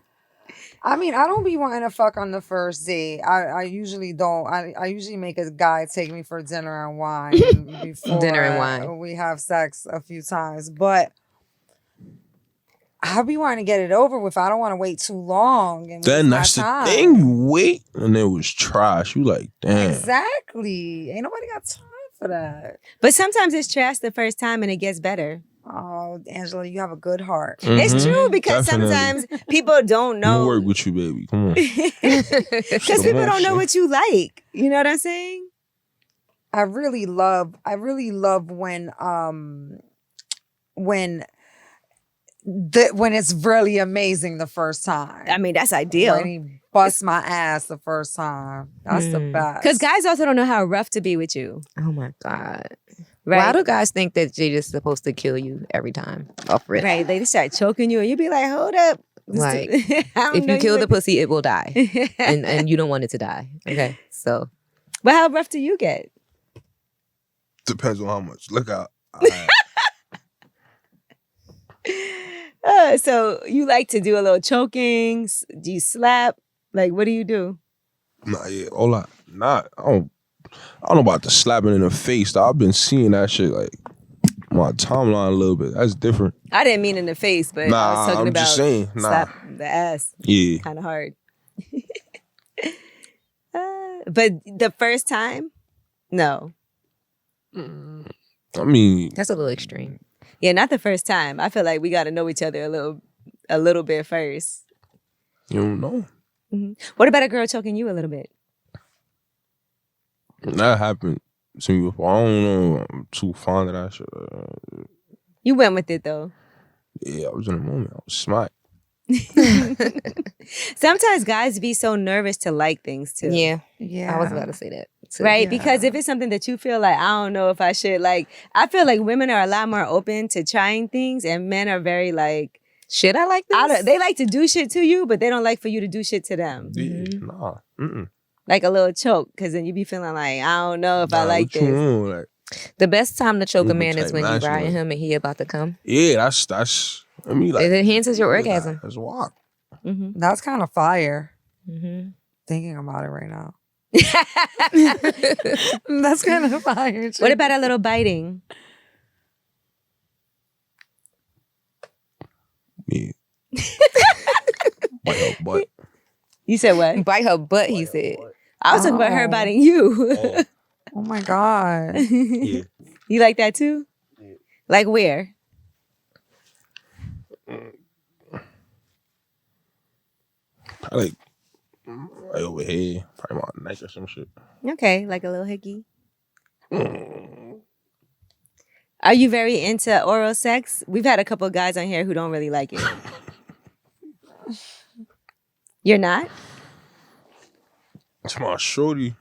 Speaker 3: I don't be wanting to fuck on the first date. I usually don't. I usually make a guy take me for dinner and wine before
Speaker 2: Dinner and wine.
Speaker 3: we have sex a few times. But I be wanting to get it over with. I don't want to wait too long. And
Speaker 4: Then
Speaker 3: waste
Speaker 4: that's
Speaker 3: my
Speaker 4: the
Speaker 3: time.
Speaker 4: thing. You wait and it was trash. You like, damn.
Speaker 3: Exactly. Ain't nobody got time for that.
Speaker 1: But sometimes it's trash the first time and it gets better.
Speaker 3: Oh, Angela, you have a good heart.
Speaker 1: It's
Speaker 4: Mhm.
Speaker 1: true because
Speaker 4: Definitely.
Speaker 1: sometimes people don't
Speaker 4: I'm
Speaker 1: know.
Speaker 4: gonna work with you, baby. Come on.
Speaker 1: Because
Speaker 4: Come
Speaker 1: people
Speaker 4: on,
Speaker 1: don't know
Speaker 4: shit.
Speaker 1: what you like. You know what I'm saying?
Speaker 3: I really love when it's really amazing the first time.
Speaker 1: I mean, that's ideal.
Speaker 3: When he busts my ass the first time. That's the best.
Speaker 1: Because guys also don't know how rough to be with you.
Speaker 2: Oh my God.
Speaker 1: Right?
Speaker 2: Why do guys think that they just supposed to kill you every time off rip?
Speaker 1: Right. They start choking you and you be like, hold up.
Speaker 2: Like,
Speaker 1: I don't
Speaker 2: If
Speaker 1: know
Speaker 2: you kill the
Speaker 1: like
Speaker 2: pussy, it will die.
Speaker 1: this.
Speaker 2: and you don't want it to die. Okay. So
Speaker 1: But how rough do you get?
Speaker 4: Depends on how much. Look out.
Speaker 1: So you like to do a little choking? Do you slap? Like, what do you do?
Speaker 4: Nah, yeah, all that. Nah, I don't know about the slapping in the face. Though. I've been seeing that shit like my timeline a little bit. That's different.
Speaker 1: I didn't mean in the face, but I was
Speaker 4: Nah,
Speaker 1: talking
Speaker 4: I'm
Speaker 1: about
Speaker 4: just saying. Nah,
Speaker 1: slap the ass.
Speaker 4: yeah.
Speaker 1: Kind of hard. But the first time? No.
Speaker 4: I mean,
Speaker 2: that's a little extreme.
Speaker 1: Yeah, not the first time. I feel like we got to know each other a little bit first.
Speaker 4: you don't know.
Speaker 1: What about a girl choking you a little bit?
Speaker 4: That happened to me before. I don't know. I'm too fond of that shit.
Speaker 1: You went with it though.
Speaker 4: Yeah, I was in the moment. I was smart.
Speaker 1: Sometimes guys be so nervous to like things too.
Speaker 2: Yeah.
Speaker 3: Yeah.
Speaker 2: I was about to say that. too.
Speaker 1: Right?
Speaker 3: Yeah.
Speaker 1: Because if it's something that you feel like, I don't know if I should, like, I feel like women are a lot more open to trying things and men are very like,
Speaker 2: Should I like this?
Speaker 1: they like to do shit to you, but they don't like for you to do shit to them.
Speaker 4: Yeah, nah. Mm-mm.
Speaker 1: Like a little choke, because then you be feeling like, I don't know if I like
Speaker 4: what you
Speaker 1: this.
Speaker 4: on? Like,
Speaker 2: The best time to choke a
Speaker 4: Uber
Speaker 2: man is
Speaker 4: type
Speaker 2: when you
Speaker 4: masculine.
Speaker 2: riding him and he about to come.
Speaker 4: yeah, that's. I mean, like
Speaker 2: It enhances your orgasm.
Speaker 4: That's wild.
Speaker 3: That's kind of fire.
Speaker 2: Mm-hmm.
Speaker 3: Thinking about it right now. That's kind of fire.
Speaker 1: What about a little biting?
Speaker 4: Yeah. Bite her butt.
Speaker 1: You said what?
Speaker 2: Bite her butt, he said.
Speaker 1: I was talking about her
Speaker 3: Oh.
Speaker 1: biting you.
Speaker 4: Oh,
Speaker 3: Oh my God.
Speaker 4: yeah.
Speaker 1: You like that too?
Speaker 4: Yeah.
Speaker 1: Like where?
Speaker 4: Probably right over here. Probably my neck or some shit.
Speaker 1: Okay, like a little hickey. Are you very into oral sex? We've had a couple of guys on here who don't really like it. You're not?
Speaker 4: It's my shorty.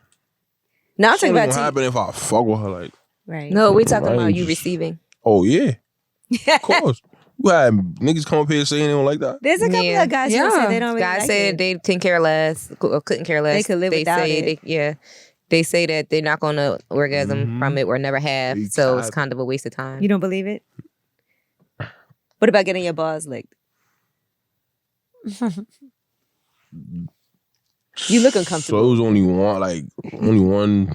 Speaker 1: No, I'm
Speaker 4: It's
Speaker 1: talking
Speaker 4: only
Speaker 1: about
Speaker 4: gonna happen if I fuck with her. Like,
Speaker 1: Right.
Speaker 2: No, we talking
Speaker 4: Right,
Speaker 2: about you
Speaker 4: just-
Speaker 2: receiving.
Speaker 4: oh yeah, of course. You had niggas come up here saying they don't like that.
Speaker 1: There's a couple
Speaker 2: Yeah.
Speaker 1: of guys who say they don't really
Speaker 2: Guys
Speaker 1: like
Speaker 2: said
Speaker 1: it.
Speaker 2: they can care less, or couldn't care less.
Speaker 1: They could live without
Speaker 2: say
Speaker 1: it.
Speaker 2: They say that they're not gonna orgasm from it or never have,
Speaker 4: They
Speaker 2: so it's
Speaker 4: tired.
Speaker 2: kind of a waste of time.
Speaker 1: You don't believe it? What about getting your balls licked? You look uncomfortable.
Speaker 4: So it was only one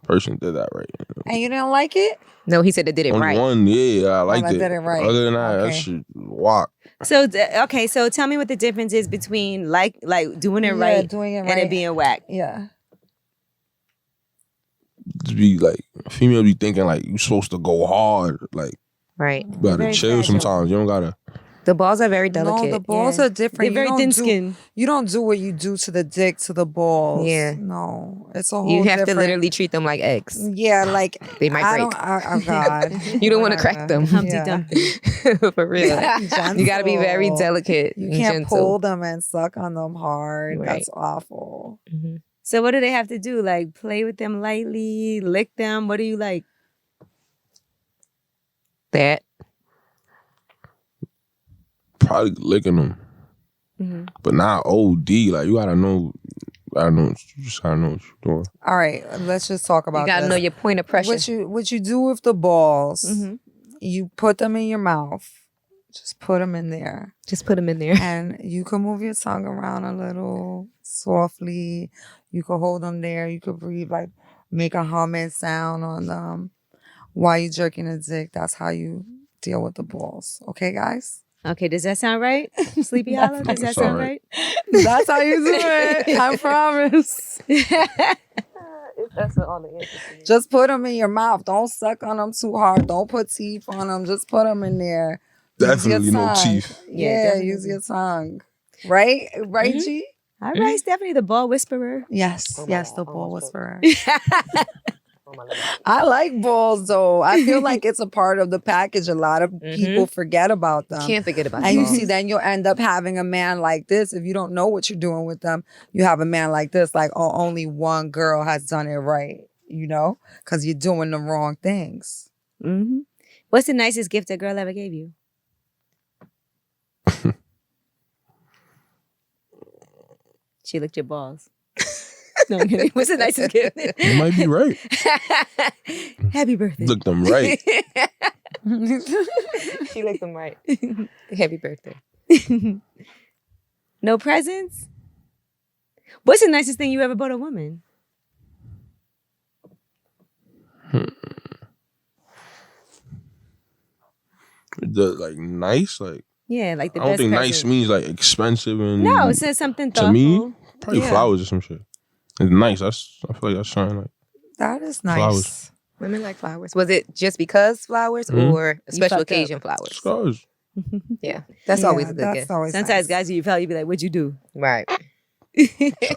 Speaker 4: person did that right.
Speaker 3: And you didn't like it?
Speaker 2: No, he said they did it
Speaker 4: Only
Speaker 2: right.
Speaker 4: one, yeah, I liked
Speaker 3: that
Speaker 4: it.
Speaker 3: did it right.
Speaker 4: Other than that, that
Speaker 3: Okay.
Speaker 4: shit whack.
Speaker 1: So okay, so tell me what the difference is between like doing it right
Speaker 3: doing it
Speaker 1: and
Speaker 3: right.
Speaker 1: it being whack.
Speaker 3: Yeah.
Speaker 4: Just be like, female be thinking like you supposed to go hard. Like,
Speaker 2: Right.
Speaker 4: you gotta
Speaker 1: Very
Speaker 4: chill
Speaker 1: fragile.
Speaker 4: sometimes. You don't gotta.
Speaker 2: The balls are very delicate.
Speaker 3: No, the balls
Speaker 1: Yeah.
Speaker 3: are different.
Speaker 1: They're very
Speaker 3: you
Speaker 1: thin
Speaker 3: don't do,
Speaker 1: skin.
Speaker 3: You don't do what you do to the dick to the balls.
Speaker 2: Yeah.
Speaker 3: No, it's a whole.
Speaker 2: You have to
Speaker 3: different-
Speaker 2: literally treat them like eggs.
Speaker 3: Yeah, like
Speaker 2: They might
Speaker 3: I
Speaker 2: break.
Speaker 3: don't. Oh God.
Speaker 2: You don't want to crack them.
Speaker 1: Humpty
Speaker 3: Yeah.
Speaker 1: Dumpty.
Speaker 2: For real. You got to be very
Speaker 3: Gentle.
Speaker 2: delicate.
Speaker 3: You
Speaker 2: and
Speaker 3: can't
Speaker 2: gentle.
Speaker 3: pull them and suck on them hard.
Speaker 2: Right.
Speaker 3: That's awful.
Speaker 2: Mhm.
Speaker 1: So what do they have to do? Like play with them lightly, lick them? What do you like?
Speaker 2: That.
Speaker 4: Probably licking them,
Speaker 1: Mhm.
Speaker 4: but not OD. Like you gotta know. You just gotta know what you're doing.
Speaker 3: All right, let's just talk about.
Speaker 2: You got to
Speaker 3: this.
Speaker 2: know your point of pressure.
Speaker 3: What you do with the balls.
Speaker 1: Mhm.
Speaker 3: You put them in your mouth. Just put them in there.
Speaker 2: Just put them in there.
Speaker 3: And you can move your tongue around a little softly. You could hold them there. You could breathe, like make a humming sound on them while you're jerking a dick. That's how you deal with the balls. Okay, guys?
Speaker 1: Okay, does that sound right? Sleepy Hollow, does that
Speaker 4: That's
Speaker 1: sound
Speaker 4: all
Speaker 1: right?
Speaker 4: right.
Speaker 3: That's how you do it. I promise.
Speaker 2: That's what all the answers.
Speaker 3: Just put them in your mouth. Don't suck on them too hard. Don't put teeth on them. Just put them in there. Use your
Speaker 4: Definitely no
Speaker 3: tongue.
Speaker 4: teeth.
Speaker 1: Yeah,
Speaker 3: Yeah,
Speaker 1: definitely.
Speaker 3: use your tongue. Right? Right,
Speaker 1: Mhm.
Speaker 3: G?
Speaker 1: All right, Stephanie, the ball whisperer.
Speaker 3: Yes.
Speaker 2: Oh my
Speaker 3: Yes,
Speaker 2: God,
Speaker 3: the
Speaker 2: I
Speaker 3: ball
Speaker 2: almost
Speaker 3: whisperer.
Speaker 2: Oh my God.
Speaker 3: I like balls though. I feel like it's a part of the package. A lot of
Speaker 2: Mhm.
Speaker 3: people forget about them.
Speaker 2: Can't forget about
Speaker 3: And you
Speaker 2: balls.
Speaker 3: see, then you'll end up having a man like this. If you don't know what you're doing with them, you have a man like this, like, oh, only one girl has done it right, you know? Because you're doing the wrong things.
Speaker 1: Mm-hmm. What's the nicest gift a girl ever gave you? She licked your balls. No, I'm kidding. What's the nicest gift?
Speaker 4: You might be right.
Speaker 1: Happy birthday.
Speaker 4: Look them right.
Speaker 2: She licked them right. Happy birthday.
Speaker 1: No presents? What's the nicest thing you ever bought a woman?
Speaker 4: Like nice, like
Speaker 1: Yeah, like the
Speaker 4: I don't
Speaker 1: best
Speaker 4: think
Speaker 1: present.
Speaker 4: nice means like expensive and
Speaker 1: No, it says something
Speaker 4: to
Speaker 1: thoughtful.
Speaker 4: me, probably
Speaker 3: Yeah.
Speaker 4: flowers or some shit. It's nice. I feel like that's something like
Speaker 3: That is nice.
Speaker 4: Flowers.
Speaker 2: Women like flowers. Was it just because flowers
Speaker 4: Mhm.
Speaker 2: or a special
Speaker 1: fucked up.
Speaker 2: occasion flowers?
Speaker 4: scars.
Speaker 2: Yeah, that's
Speaker 3: Yeah,
Speaker 2: always a good
Speaker 3: that's
Speaker 2: gift.
Speaker 3: always
Speaker 1: Sometimes
Speaker 3: nice.
Speaker 1: guys, you probably be like, "What'd you do?"
Speaker 2: Right.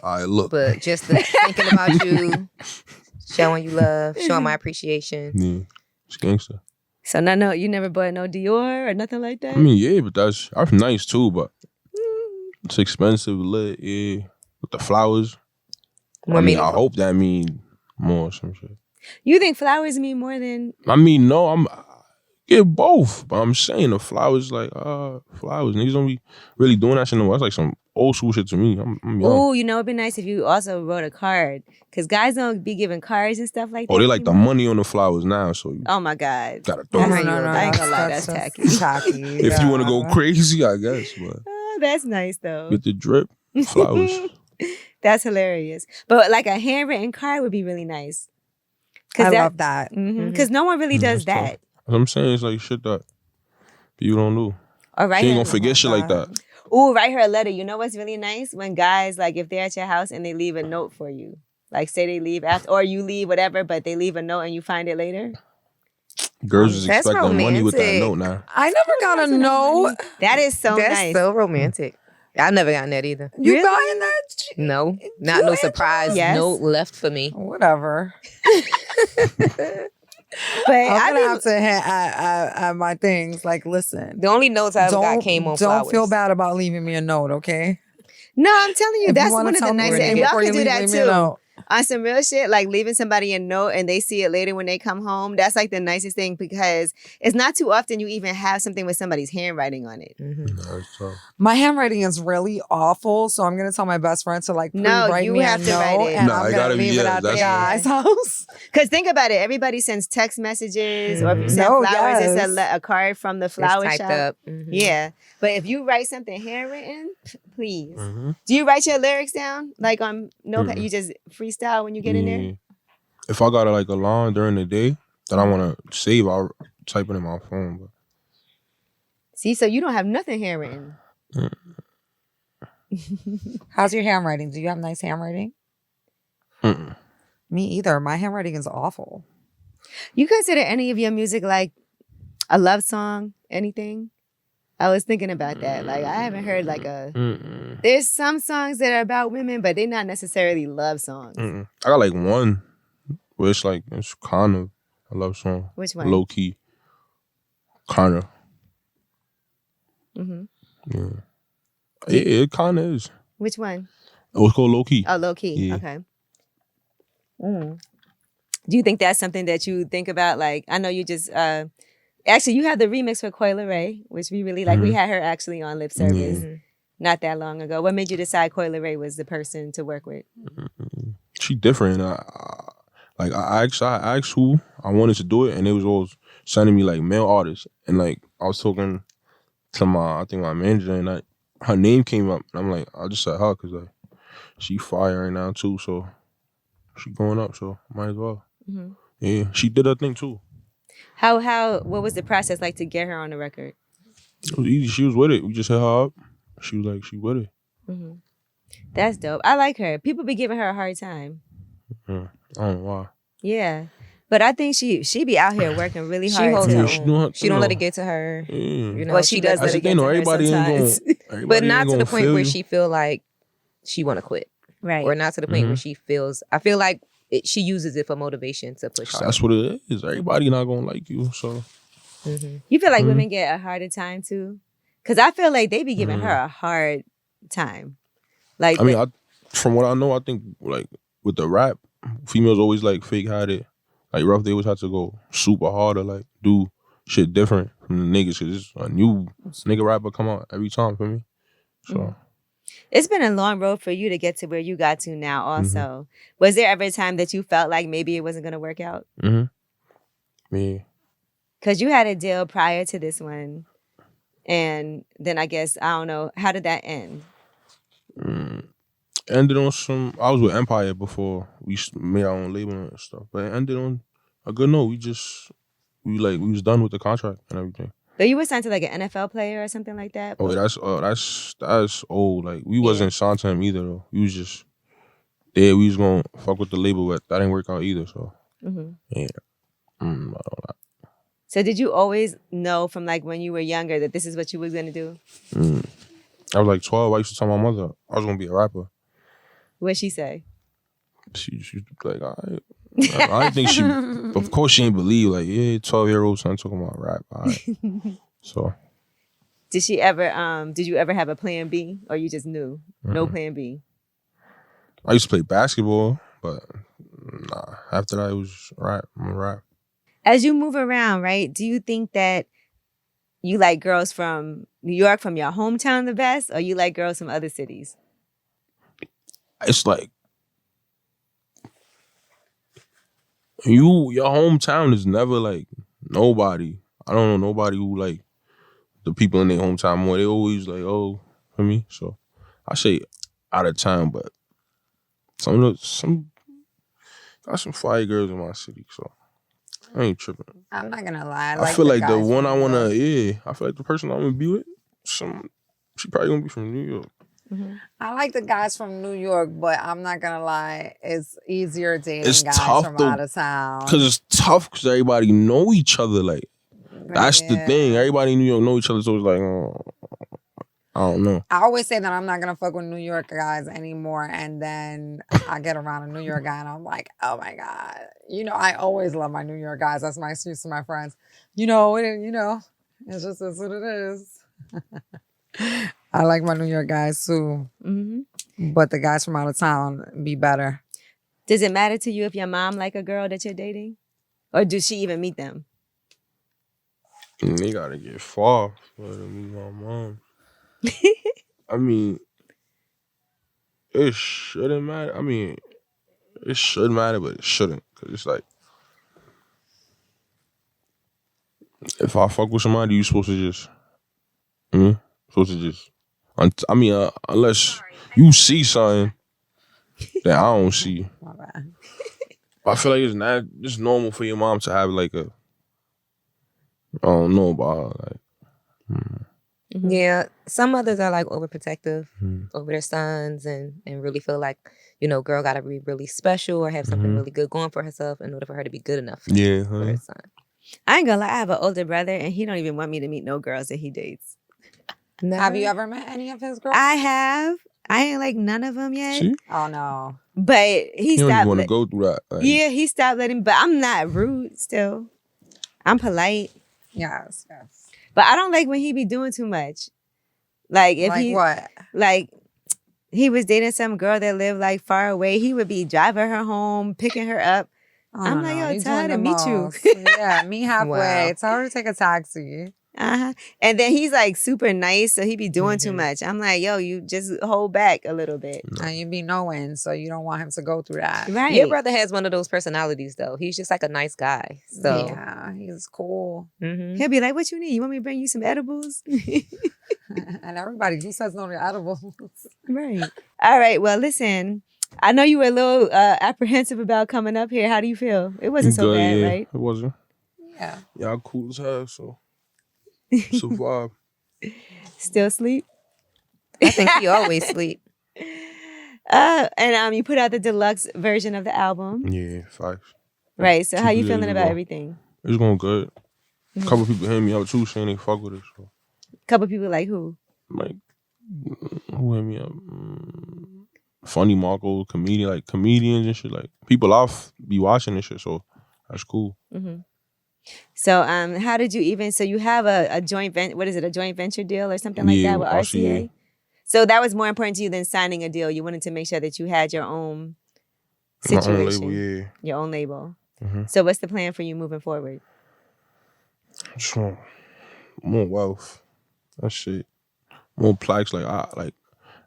Speaker 4: I look.
Speaker 2: But just the thinking about you, showing you love, showing my appreciation.
Speaker 4: Yeah, it's gangster.
Speaker 1: So no, you never bought no Dior or nothing like that.
Speaker 4: I mean, yeah, but that's nice too. But it's expensive, lit. Yeah, with the flowers. I mean, I hope that mean more or some shit.
Speaker 1: You think flowers mean more than?
Speaker 4: I mean, no, I get both, but I'm saying the flowers, like flowers. Niggas don't be really doing that shit no more. That's like some old school shit to me. I'm young.
Speaker 1: Oh, you know, it'd be nice if you also wrote a card, because guys don't be giving cards and stuff like that.
Speaker 4: Oh, they like the
Speaker 1: anymore.
Speaker 4: money on the flowers now, so you
Speaker 1: Oh my God.
Speaker 4: gotta throw
Speaker 1: That's
Speaker 4: it.
Speaker 1: how you- I ain't gonna lie, that's
Speaker 3: just tacky.
Speaker 4: If you want to go
Speaker 3: Yeah.
Speaker 4: crazy, I guess, but
Speaker 1: Oh, that's nice though.
Speaker 4: get the drip, flowers.
Speaker 1: That's hilarious. But like a handwritten card would be really nice.
Speaker 3: I love that.
Speaker 1: Because no one really does
Speaker 4: That's
Speaker 1: that.
Speaker 4: What I'm saying is like shit that people don't do.
Speaker 1: All right.
Speaker 4: She ain't gonna forget shit like that.
Speaker 1: Ooh, write her a letter. You know what's really nice? When guys, like, if they're at your house and they leave a note for you. Like, say they leave after, or you leave, whatever, but they leave a note and you find it later.
Speaker 4: Girls is
Speaker 2: That's
Speaker 4: expecting money with that
Speaker 2: romantic.
Speaker 4: note now.
Speaker 3: I never got a note.
Speaker 1: That is so
Speaker 2: That's
Speaker 1: nice.
Speaker 2: so romantic. I've never gotten that either.
Speaker 3: You
Speaker 1: Really?
Speaker 3: buying that?
Speaker 2: No, not
Speaker 3: You
Speaker 2: no
Speaker 3: and
Speaker 2: surprise
Speaker 1: Yes.
Speaker 2: note left for me.
Speaker 3: Whatever.
Speaker 1: But
Speaker 3: I'm gonna
Speaker 1: I
Speaker 3: have to add my things. Like, listen.
Speaker 2: The only notes I've got came on
Speaker 3: Don't
Speaker 2: flowers.
Speaker 3: feel bad about leaving me a note, okay?
Speaker 1: no, I'm telling you,
Speaker 3: If
Speaker 1: that's
Speaker 3: you wanna
Speaker 1: one of the
Speaker 3: tell me
Speaker 1: nicest.
Speaker 3: anything
Speaker 1: And y'all
Speaker 3: before
Speaker 1: can
Speaker 3: you
Speaker 1: do
Speaker 3: leave,
Speaker 1: that
Speaker 3: leave me a
Speaker 1: too.
Speaker 3: note.
Speaker 1: On some real shit, like leaving somebody a note and they see it later when they come home. That's like the nicest thing because it's not too often you even have something with somebody's handwriting on it.
Speaker 2: Mhm.
Speaker 4: No, it's tough.
Speaker 3: My handwriting is really awful, so I'm gonna tell my best friend to like
Speaker 1: No,
Speaker 3: write
Speaker 1: you
Speaker 3: me
Speaker 1: have
Speaker 3: a
Speaker 1: to write
Speaker 3: note,
Speaker 1: it.
Speaker 3: and
Speaker 4: No,
Speaker 3: I'm
Speaker 4: it
Speaker 3: gonna
Speaker 4: gotta be-
Speaker 3: leave it
Speaker 4: yeah,
Speaker 3: at the
Speaker 4: that's-
Speaker 3: guy's house.
Speaker 1: Because think about it, everybody sends text messages, or if you
Speaker 2: Mhm.
Speaker 1: send
Speaker 3: No,
Speaker 1: flowers, it's
Speaker 3: yes.
Speaker 1: a card from the
Speaker 2: It's
Speaker 1: flower
Speaker 2: typed
Speaker 1: shop.
Speaker 2: up. Mhm.
Speaker 1: Yeah, but if you write something handwritten, please.
Speaker 4: Mm-hmm.
Speaker 1: Do you write your lyrics down like on notepad?
Speaker 4: Mm-mm.
Speaker 1: You just freestyle when you get in there.
Speaker 4: If I got like a line during the day that I want to save, I'll type it in my phone. But
Speaker 1: See, so you don't have nothing handwritten.
Speaker 3: How's your handwriting? Do you have nice handwriting?
Speaker 4: mm-mm.
Speaker 3: Me either. My handwriting is awful.
Speaker 1: You consider any of your music like a love song? Anything? I was thinking about that. Like I haven't heard like a.
Speaker 4: Mm-mm.
Speaker 1: There's some songs that are about women, but they're not necessarily love songs.
Speaker 4: Mm-mm. I got like one where it's like it's kind of a love song,
Speaker 1: Which one?
Speaker 4: low key, kind of.
Speaker 1: Mm-hmm.
Speaker 4: Yeah, it kind of is.
Speaker 1: Which one?
Speaker 4: It was called low key.
Speaker 1: Oh, low key.
Speaker 4: Yeah.
Speaker 1: Okay. Mm. Do you think that's something that you think about? Like, I know you just actually you had the remix for Coyle Ray, which we really like. We
Speaker 4: Mhm.
Speaker 1: had her actually on Lip Service
Speaker 2: Mhm.
Speaker 1: not that long ago. What made you decide Coyle Ray was the person to work with?
Speaker 4: She different. I asked who I wanted to do it, and they was always sending me like male artists, and like I was talking to my manager, and her name came up, and I'm like, I just said her because like she fire right now too, so she going up, so might as well.
Speaker 1: Mm-hmm.
Speaker 4: Yeah, she did her thing too.
Speaker 1: What was the process like to get her on the record?
Speaker 4: It was easy. She was with it. We just hit her up. She was like, she with it.
Speaker 1: Mm-hmm. That's dope. I like her. People be giving her a hard time.
Speaker 4: Yeah. I don't know why.
Speaker 1: Yeah, but I think she be out here working really
Speaker 2: She
Speaker 1: hard.
Speaker 2: holds
Speaker 1: too.
Speaker 2: her
Speaker 4: she
Speaker 2: own.
Speaker 4: doing her
Speaker 2: She
Speaker 4: thing,
Speaker 2: don't let
Speaker 4: though.
Speaker 2: it get to her.
Speaker 4: Yeah.
Speaker 2: You know,
Speaker 1: Well, she does
Speaker 4: That's
Speaker 1: let
Speaker 4: the
Speaker 1: it get
Speaker 4: thing,
Speaker 1: to
Speaker 4: though.
Speaker 1: her
Speaker 4: Everybody
Speaker 1: sometimes.
Speaker 2: But not to the
Speaker 4: gonna
Speaker 2: point
Speaker 4: feel
Speaker 2: where
Speaker 4: you.
Speaker 2: she feel like she want to quit,
Speaker 1: Right.
Speaker 2: or not to the point
Speaker 4: Mm-hmm.
Speaker 2: where she feels. I feel like she uses it for motivation to push hard.
Speaker 4: That's what it is. Everybody not gonna like you, so.
Speaker 2: Mm-hmm.
Speaker 1: You feel like
Speaker 4: Mhm.
Speaker 1: women get a harder time too? Because I feel like they be giving
Speaker 4: Mhm.
Speaker 1: her a hard time. Like,
Speaker 4: I mean, from what I know, I think like with the rap, females always like fake had it. Like rough, they always have to go super hard or like do shit different from the niggas because it's a new nigga rapper come out every time for me. So
Speaker 1: it's been a long road for you to get to where you got to now also.
Speaker 4: Mm-hmm.
Speaker 1: Was there ever a time that you felt like maybe it wasn't going to work out?
Speaker 4: yeah,
Speaker 1: Because you had a deal prior to this one. And then I guess, I don't know, how did that end?
Speaker 4: ended on some. I was with Empire before we made our own label and stuff, but it ended on a good note. We was done with the contract and everything.
Speaker 1: But you were signed to like an NFL player or something like that?
Speaker 4: Oh, that's old. Like we wasn't signed to him either though. We was just there. We was gonna fuck with the label, but that didn't work out either. So
Speaker 1: Mm-hmm.
Speaker 4: yeah, I don't know.
Speaker 1: So did you always know from like when you were younger that this is what you was going to do?
Speaker 4: I was like 12. I used to tell my mother I was gonna be a rapper.
Speaker 1: What'd she say?
Speaker 4: She like, I didn't think she. Of course, she didn't believe. Like, yeah, 12-year-old son talking about rap. All right. So
Speaker 1: Did you ever have a plan B or you just knew? No plan B?
Speaker 4: I used to play basketball, but nah. After that, it was rap. I'm a rap.
Speaker 1: As you move around, right, do you think that you like girls from New York, from your hometown the best, or you like girls from other cities?
Speaker 4: It's like your hometown is never like nobody. I don't know nobody who like the people in their hometown more. They always like, oh, for me. So I say out of town, but some got some fire girls in my city, so I ain't tripping.
Speaker 3: I'm not gonna lie.
Speaker 4: I feel like the one I wanna, I feel like the person I wanna be with, she She probably gonna be from New York.
Speaker 3: I like the guys from New York, but I'm not gonna lie, it's easier dating
Speaker 4: It's
Speaker 3: guys
Speaker 4: tough,
Speaker 3: from
Speaker 4: though,
Speaker 3: out of town.
Speaker 4: Cause it's tough because everybody know each other. Like that's the thing. Everybody in New York know each other, so it's like, I don't know.
Speaker 3: I always say that I'm not gonna fuck with New York guys anymore, and then I get around a New York guy, and I'm like, oh my god, I always love my New York guys. That's my excuse to my friends. It's just it's what it is. I like my New York guys too, but the guys from out of town be better.
Speaker 1: Does it matter to you if your mom like a girl that you're dating, or does she even meet them?
Speaker 4: They gotta get far for to meet my mom. I mean, it shouldn't matter. I mean, it should matter, but it shouldn't. Cause it's like, if I fuck with somebody, you supposed to just, unless you see something that I don't see.
Speaker 3: My bad.
Speaker 4: I feel like it's normal for your mom to have like I don't know about like.
Speaker 2: Yeah, some mothers are like overprotective over their sons and really feel like, girl gotta be really special or have something really good going for herself in order for her to be good enough for her son.
Speaker 1: I ain't gonna lie, I have an older brother and he don't even want me to meet no girls that he dates.
Speaker 2: Never?
Speaker 3: Have you ever met any of his girls?
Speaker 1: I have. I ain't like none of them yet.
Speaker 4: See?
Speaker 3: Oh no.
Speaker 1: But he
Speaker 4: You don't
Speaker 1: stopped.
Speaker 4: want to go through that. Like,
Speaker 1: Yeah, he stopped letting. But I'm not rude still. I'm polite.
Speaker 3: Yes.
Speaker 1: But I don't like when he be doing too much. Like if
Speaker 3: Like
Speaker 1: he
Speaker 3: what?
Speaker 1: like he was dating some girl that lived like far away, he would be driving her home, picking her up.
Speaker 3: Oh,
Speaker 1: I'm
Speaker 3: no,
Speaker 1: like, yo,
Speaker 3: you're
Speaker 1: tired
Speaker 3: doing
Speaker 1: to
Speaker 3: the
Speaker 1: meet you.
Speaker 3: most. Yeah, me halfway.
Speaker 2: Wow.
Speaker 3: Tell her to take a taxi.
Speaker 1: And then he's like super nice, so he be doing too much. I'm like, yo, you just hold back a little bit.
Speaker 3: And you be knowing, so you don't want him to go through that.
Speaker 1: Right.
Speaker 2: Your brother has one of those personalities though. He's just like a nice guy. So
Speaker 3: Yeah, he's cool.
Speaker 1: He'll be like, what you need? You want me to bring you some edibles?
Speaker 3: And everybody, who says no to edibles?
Speaker 1: Right. All right. Well, listen, I know you were a little apprehensive about coming up here. How do you feel? It wasn't so
Speaker 4: good,
Speaker 1: bad,
Speaker 4: yeah.
Speaker 1: right?
Speaker 4: It wasn't.
Speaker 3: Yeah.
Speaker 4: Y'all cool as hell, so survive.
Speaker 1: Still sleep?
Speaker 2: I think he always sleep.
Speaker 1: And you put out the deluxe version of the album.
Speaker 4: Yeah, facts.
Speaker 1: Right. So how you
Speaker 4: 2
Speaker 1: feeling
Speaker 4: days
Speaker 1: about
Speaker 4: ago.
Speaker 1: everything?
Speaker 4: It's going good. A couple people hit me up too saying they fuck with it. So
Speaker 1: Couple people like who?
Speaker 4: like, who hit me up? Funny Marco, comedians and shit. Like people I'll be watching this shit, so that's cool.
Speaker 1: So how did you even? So you have a joint what is it? A joint venture deal or something like that with RCA? So that was more important to you than signing a deal. You wanted to make sure that you had your own situation,
Speaker 4: My own label, yeah.
Speaker 1: your own label. So what's the plan for you moving forward?
Speaker 4: Just want more wealth. That shit. More plaques. Like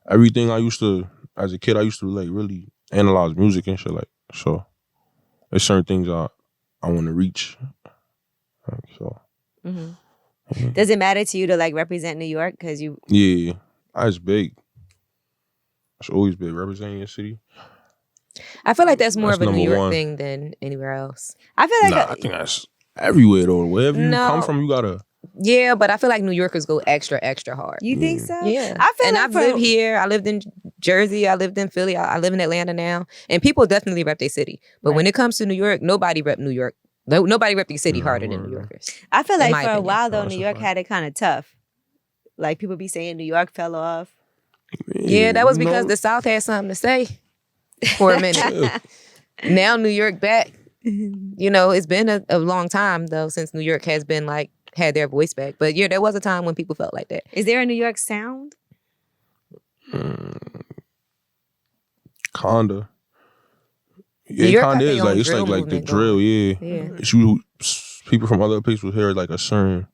Speaker 4: everything I used to, as a kid, I used to like really analyze music and shit. Like, so there's certain things I want to reach. Like, so.
Speaker 1: Does it matter to you to like represent New York? Because you.
Speaker 4: Yeah, that's big. It's always big, representing your city.
Speaker 2: I feel like that's more of a New
Speaker 4: number
Speaker 2: York
Speaker 4: one.
Speaker 2: thing than anywhere else.
Speaker 1: I feel like
Speaker 4: I think that's everywhere though. Wherever you
Speaker 2: No.
Speaker 4: come from, you gotta.
Speaker 2: Yeah, but I feel like New Yorkers go extra hard.
Speaker 1: you think so.
Speaker 2: Yeah.
Speaker 1: I feel
Speaker 2: and
Speaker 1: like
Speaker 2: I've lived here. I lived in Jersey. I lived in Philly. I live in Atlanta now. And people definitely rep their city. But when it comes to New York, nobody rep New York. Nobody rep their city harder than New Yorkers.
Speaker 1: I feel like
Speaker 2: my
Speaker 1: for a
Speaker 2: opinion.
Speaker 1: while though,
Speaker 4: That's
Speaker 1: New
Speaker 4: a
Speaker 1: York
Speaker 4: fact.
Speaker 1: had it kind of tough. Like people be saying New York fell off.
Speaker 2: Yeah, that was
Speaker 4: you
Speaker 2: because
Speaker 4: know,
Speaker 2: the South had something to say for a minute. Now New York back. It's been a long time though since New York has been like had their voice back. But yeah, there was a time when people felt like that.
Speaker 1: Is there a New York sound?
Speaker 4: Kinda. Yeah,
Speaker 2: New York
Speaker 4: it kinda
Speaker 2: got
Speaker 4: is
Speaker 2: their
Speaker 4: like
Speaker 2: own
Speaker 4: it's
Speaker 2: drill
Speaker 4: like the
Speaker 2: movement
Speaker 4: drill, yeah.
Speaker 2: Yeah.
Speaker 4: It's you people from other places will hear like a certain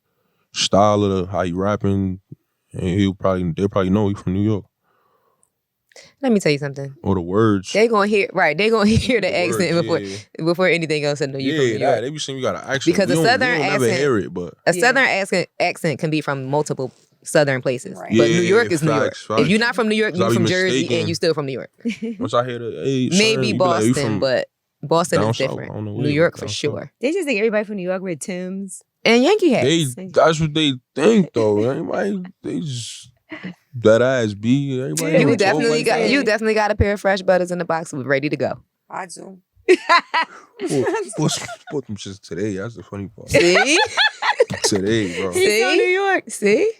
Speaker 4: style of how you rapping, and they'll probably know you from New York
Speaker 2: Let me tell you something.
Speaker 4: or the words.
Speaker 2: They gonna hear the accent
Speaker 4: words,
Speaker 2: before anything else. Know you from New
Speaker 4: Yeah,
Speaker 2: York.
Speaker 4: they be saying you got an accent.
Speaker 2: Because
Speaker 4: we
Speaker 2: a
Speaker 4: don't-
Speaker 2: Southern
Speaker 4: we don't never
Speaker 2: accent-
Speaker 4: hear it, but
Speaker 2: A Southern accent can be from multiple Southern places,
Speaker 3: Right.
Speaker 2: but
Speaker 4: Yeah,
Speaker 2: New York is New York.
Speaker 4: facts,
Speaker 2: If you're not from New York,
Speaker 4: 'Cause
Speaker 2: you're
Speaker 4: I be
Speaker 2: from Jersey,
Speaker 4: mistaken.
Speaker 2: and you still from New York.
Speaker 4: once I hear the son,
Speaker 2: Maybe
Speaker 4: you be like, you
Speaker 2: Boston,
Speaker 4: from
Speaker 2: but Boston
Speaker 4: down
Speaker 2: is
Speaker 4: south.
Speaker 2: different.
Speaker 4: I don't know where
Speaker 2: New
Speaker 4: you
Speaker 2: York
Speaker 4: from,
Speaker 2: for
Speaker 4: down
Speaker 2: sure.
Speaker 1: They just think everybody from New York with Timbs.
Speaker 2: And Yankee hats.
Speaker 4: That's what they think though. Anybody, they just That ass B. Everybody
Speaker 2: You
Speaker 4: know
Speaker 2: definitely
Speaker 4: like
Speaker 2: got
Speaker 4: that.
Speaker 2: you definitely got a pair of fresh butters in the box ready to go.
Speaker 3: I do.
Speaker 4: What's them shits today? That's the funny part.
Speaker 2: See?
Speaker 4: Today, bro.
Speaker 1: He's from New York.
Speaker 2: See?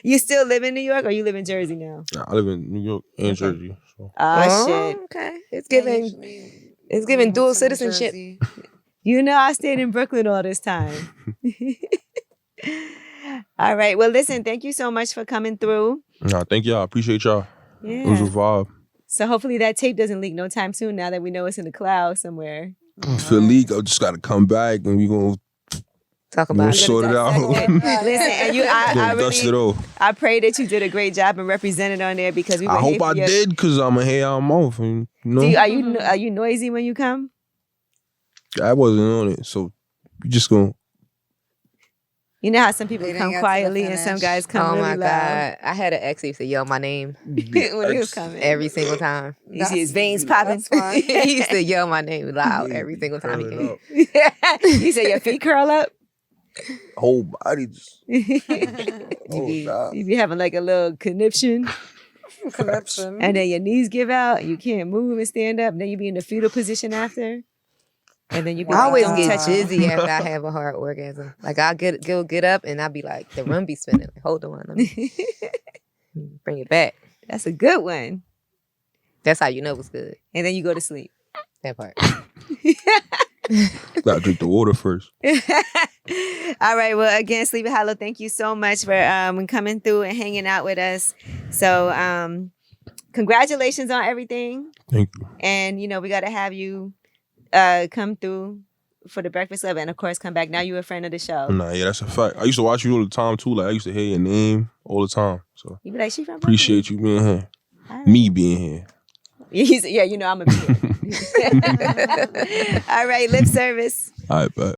Speaker 1: You still live in New York or you live in Jersey now?
Speaker 4: Nah, I live in New York and Jersey. So.
Speaker 1: Oh, shit.
Speaker 2: Okay. It's giving dual citizenship.
Speaker 1: You know I stayed in Brooklyn all this time. All right. Well, listen, thank you so much for coming through.
Speaker 4: Nah, thank y'all. I appreciate y'all. It was a
Speaker 1: Yeah.
Speaker 4: vibe.
Speaker 1: So hopefully that tape doesn't leak no time soon now that we know it's in the cloud somewhere.
Speaker 4: If it leak, I just gotta come back and we gonna
Speaker 2: Talk
Speaker 4: We'll
Speaker 2: about it.
Speaker 4: sort it out.
Speaker 1: Listen, and I
Speaker 4: Dust it
Speaker 1: really,
Speaker 4: off.
Speaker 1: I pray that you did a great job and represented on there because we would
Speaker 4: I
Speaker 1: hate
Speaker 4: hope I
Speaker 1: for your-
Speaker 4: did because I'm a hair out mouth. And, you know,
Speaker 1: Are you noisy when you come?
Speaker 4: I wasn't on it. So you just gonna.
Speaker 1: You know how some people
Speaker 3: They didn't
Speaker 1: come
Speaker 3: get to the
Speaker 1: quietly and some
Speaker 3: finish.
Speaker 1: guys come
Speaker 2: Oh
Speaker 1: really
Speaker 2: my
Speaker 1: loud.
Speaker 2: God. I had an ex who used to yell my name
Speaker 1: When he was coming.
Speaker 2: every single time.
Speaker 1: You see his veins popping.
Speaker 3: That's fine.
Speaker 2: He used to yell my name loud every single time he
Speaker 4: Curl
Speaker 2: came.
Speaker 4: it up.
Speaker 1: You say your feet curl up?
Speaker 4: Whole body just.
Speaker 1: you
Speaker 4: Oh, God.
Speaker 1: be having like a little conniption
Speaker 3: Connection.
Speaker 1: and then your knees give out. You can't move and stand up. And then you be in the fetal position after. And then you be
Speaker 2: I always
Speaker 1: "Don't
Speaker 2: get
Speaker 1: touch me."
Speaker 2: dizzy after I have a hard orgasm. Like I'll get up and I'll be like, the room be spinning. Like, hold on, let me bring it back.
Speaker 1: That's a good one.
Speaker 2: That's how you know it's good.
Speaker 1: And then you go to sleep.
Speaker 2: That part.
Speaker 4: Gotta drink the water first.
Speaker 1: All right. Well, again, Sleepy Hollow, thank you so much for coming through and hanging out with us. So congratulations on everything.
Speaker 4: Thank you.
Speaker 1: And, you know, we got to have you come through for the Breakfast Club and, of course, come back. Now you're a friend of the show.
Speaker 4: Nah, yeah, that's a fact. I used to watch you all the time too. Like I used to hear your name all the time. So
Speaker 1: You be like, she from
Speaker 4: appreciate you being here.
Speaker 1: Brooklyn?
Speaker 4: Me being here.
Speaker 1: Yeah, you know I'm a big All right, lip service.
Speaker 4: All right, but.